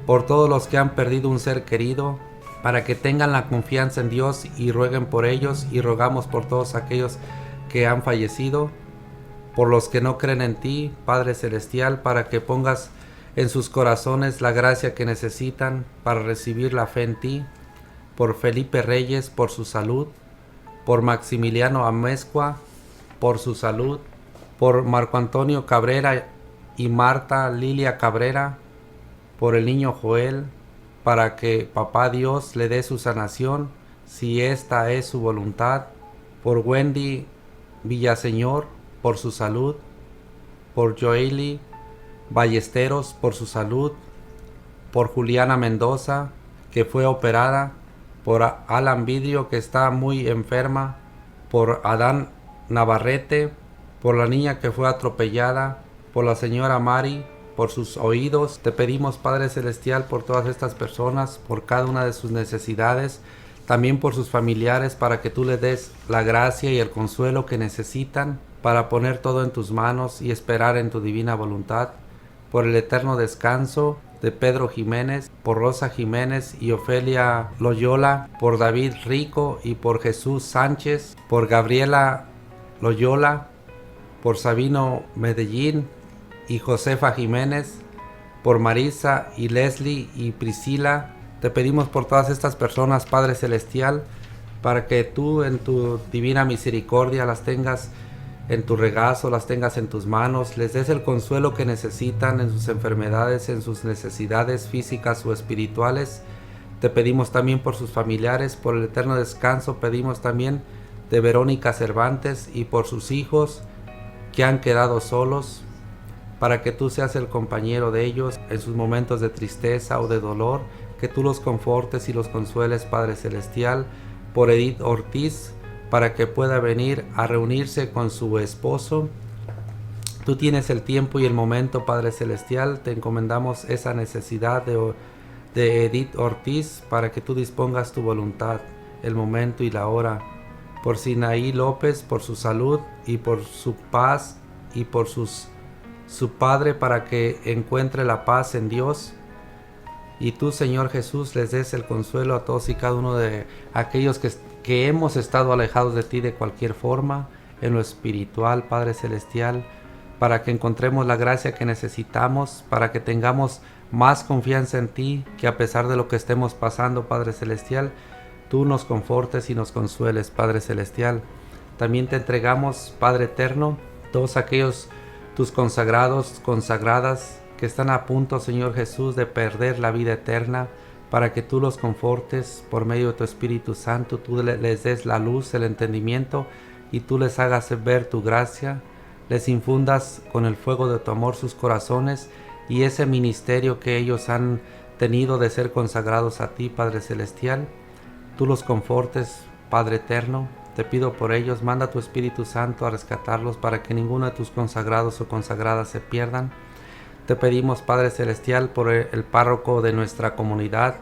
por todos los que han perdido un ser querido, para que tengan la confianza en Dios y rueguen por ellos, y rogamos por todos aquellos que han fallecido, por los que no creen en ti, Padre Celestial, para que pongas en sus corazones la gracia que necesitan para recibir la fe en ti, por Felipe Reyes, por su salud, por Maximiliano Amezcua, por su salud, por Marco Antonio Cabrera y Marta Lilia Cabrera, por el niño Joel, para que Papá Dios le dé su sanación, si esta es su voluntad, por Wendy Villaseñor, por su salud, por Joely Ballesteros, por su salud, por Juliana Mendoza, que fue operada, por Alan Vidrio, que está muy enferma, por Adán Navarrete, por la niña que fue atropellada, por la señora Mari, por sus oídos. Te pedimos, Padre Celestial, por todas estas personas, por cada una de sus necesidades, también por sus familiares, para que tú les des la gracia y el consuelo que necesitan para poner todo en tus manos y esperar en tu divina voluntad, por el eterno descanso de Pedro Jiménez, por Rosa Jiménez y Ofelia Loyola, por David Rico y por Jesús Sánchez, por Gabriela Loyola, por Sabino Medellín y Josefa Jiménez, por Marisa y Leslie y Priscila. Te pedimos por todas estas personas, Padre Celestial, para que tú en tu divina misericordia las tengas en tu regazo, las tengas en tus manos, les des el consuelo que necesitan en sus enfermedades, en sus necesidades físicas o espirituales. Te pedimos también por sus familiares, por el eterno descanso, pedimos también de Verónica Cervantes y por sus hijos que han quedado solos, para que tú seas el compañero de ellos en sus momentos de tristeza o de dolor, que tú los confortes y los consueles, Padre Celestial, por Edith Ortiz, para que pueda venir a reunirse con su esposo. Tú tienes el tiempo y el momento, Padre Celestial. Te encomendamos esa necesidad de Edith Ortiz, para que tú dispongas tu voluntad, el momento y la hora. Por Sinaí López, por su salud y por su paz, y por su padre, para que encuentre la paz en Dios. Y tú, Señor Jesús, les des el consuelo a todos y cada uno de aquellos que hemos estado alejados de ti de cualquier forma, en lo espiritual, Padre Celestial, para que encontremos la gracia que necesitamos, para que tengamos más confianza en ti, que a pesar de lo que estemos pasando, Padre Celestial, tú nos confortes y nos consueles, Padre Celestial. También te entregamos, Padre Eterno, todos aquellos tus consagrados, consagradas, que están a punto, Señor Jesús, de perder la vida eterna, para que tú los confortes por medio de tu Espíritu Santo, tú les des la luz, el entendimiento, y tú les hagas ver tu gracia, les infundas con el fuego de tu amor sus corazones, y ese ministerio que ellos han tenido de ser consagrados a ti, Padre Celestial, tú los confortes, Padre Eterno. Te pido por ellos, manda tu Espíritu Santo a rescatarlos, para que ninguno de tus consagrados o consagradas se pierdan. Te pedimos, Padre Celestial, por el párroco de nuestra comunidad,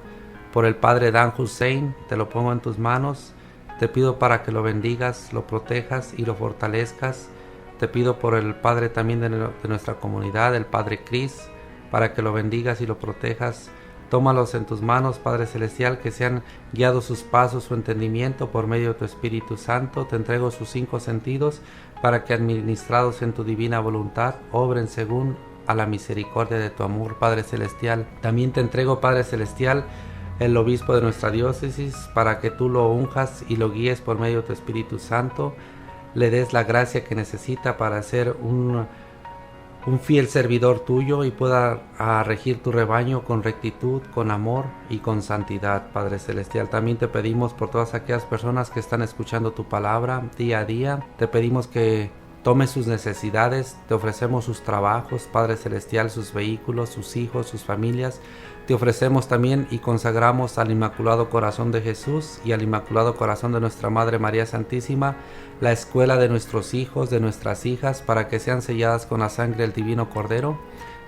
por el Padre Dan Hussein, te lo pongo en tus manos. Te pido para que lo bendigas, lo protejas y lo fortalezcas. Te pido por el Padre también de nuestra comunidad, el Padre Cris, para que lo bendigas y lo protejas. Tómalos en tus manos, Padre Celestial, que sean guiados sus pasos, su entendimiento por medio de tu Espíritu Santo. Te entrego sus 5 sentidos, para que administrados en tu divina voluntad, obren según a la misericordia de tu amor, Padre Celestial. También te entrego, Padre Celestial, el obispo de nuestra diócesis, para que tú lo unjas y lo guíes por medio de tu Espíritu Santo, le des la gracia que necesita para ser un fiel servidor tuyo y pueda regir tu rebaño con rectitud, con amor y con santidad, Padre Celestial. También te pedimos por todas aquellas personas que están escuchando tu palabra día a día. Te pedimos que tome sus necesidades, te ofrecemos sus trabajos, Padre Celestial, sus vehículos, sus hijos, sus familias. Te ofrecemos también y consagramos al Inmaculado Corazón de Jesús y al Inmaculado Corazón de nuestra Madre María Santísima, la escuela de nuestros hijos, de nuestras hijas, para que sean selladas con la sangre del Divino Cordero.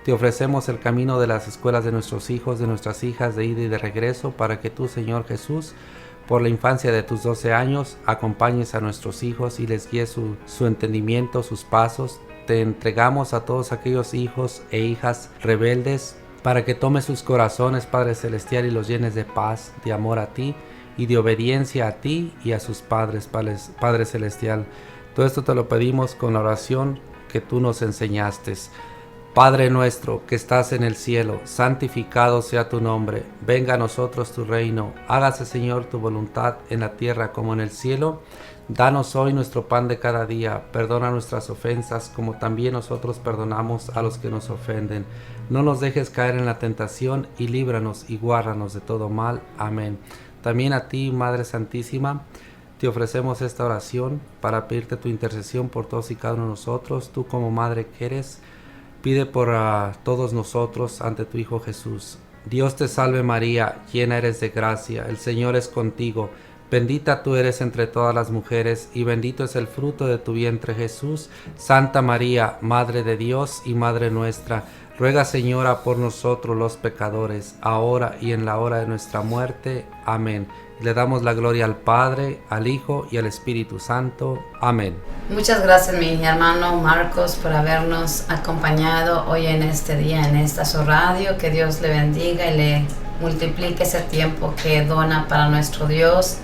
Te ofrecemos el camino de las escuelas de nuestros hijos, de nuestras hijas, de ida y de regreso, para que tú, Señor Jesús, por la infancia de tus 12 años, acompañes a nuestros hijos y les guíes su entendimiento, sus pasos. Te entregamos a todos aquellos hijos e hijas rebeldes, para que tomes sus corazones, Padre Celestial, y los llenes de paz, de amor a ti y de obediencia a ti y a sus padres, Padre Celestial. Todo esto te lo pedimos con la oración que tú nos enseñaste. Padre nuestro que estás en el cielo, santificado sea tu nombre. Venga a nosotros tu reino. Hágase, Señor, tu voluntad en la tierra como en el cielo. Danos hoy nuestro pan de cada día. Perdona nuestras ofensas como también nosotros perdonamos a los que nos ofenden. No nos dejes caer en la tentación y líbranos y guárdanos de todo mal. Amén. También a ti, Madre Santísima, te ofrecemos esta oración para pedirte tu intercesión por todos y cada uno de nosotros. Tú como Madre que eres, pide por todos nosotros ante tu Hijo Jesús. Dios te salve María, llena eres de gracia, el Señor es contigo. Bendita tú eres entre todas las mujeres y bendito es el fruto de tu vientre Jesús. Santa María, Madre de Dios y Madre nuestra, ruega, Señora, por nosotros los pecadores, ahora y en la hora de nuestra muerte. Amén. Le damos la gloria al Padre, al Hijo y al Espíritu Santo. Amén. Muchas gracias, mi hermano Marcos, por habernos acompañado hoy en este día, en esta su radio. Que Dios le bendiga y le multiplique ese tiempo que dona para nuestro Dios.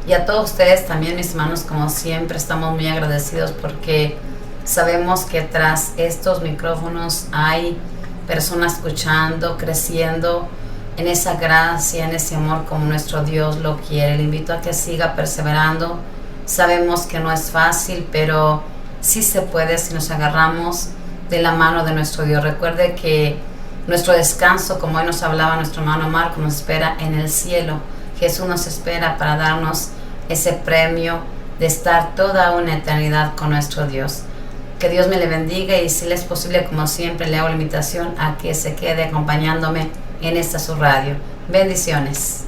Y a todos ustedes también, mis hermanos, como siempre, estamos muy agradecidos porque sabemos que tras estos micrófonos hay personas escuchando, creciendo en esa gracia, en ese amor como nuestro Dios lo quiere. Le invito a que siga perseverando. Sabemos que no es fácil, pero sí se puede si nos agarramos de la mano de nuestro Dios. Recuerde que nuestro descanso, como hoy nos hablaba nuestro hermano Marco, nos espera en el cielo. Jesús nos espera para darnos ese premio de estar toda una eternidad con nuestro Dios. Que Dios me le bendiga y si le es posible, como siempre, le hago la invitación a que se quede acompañándome en esta su radio. Bendiciones.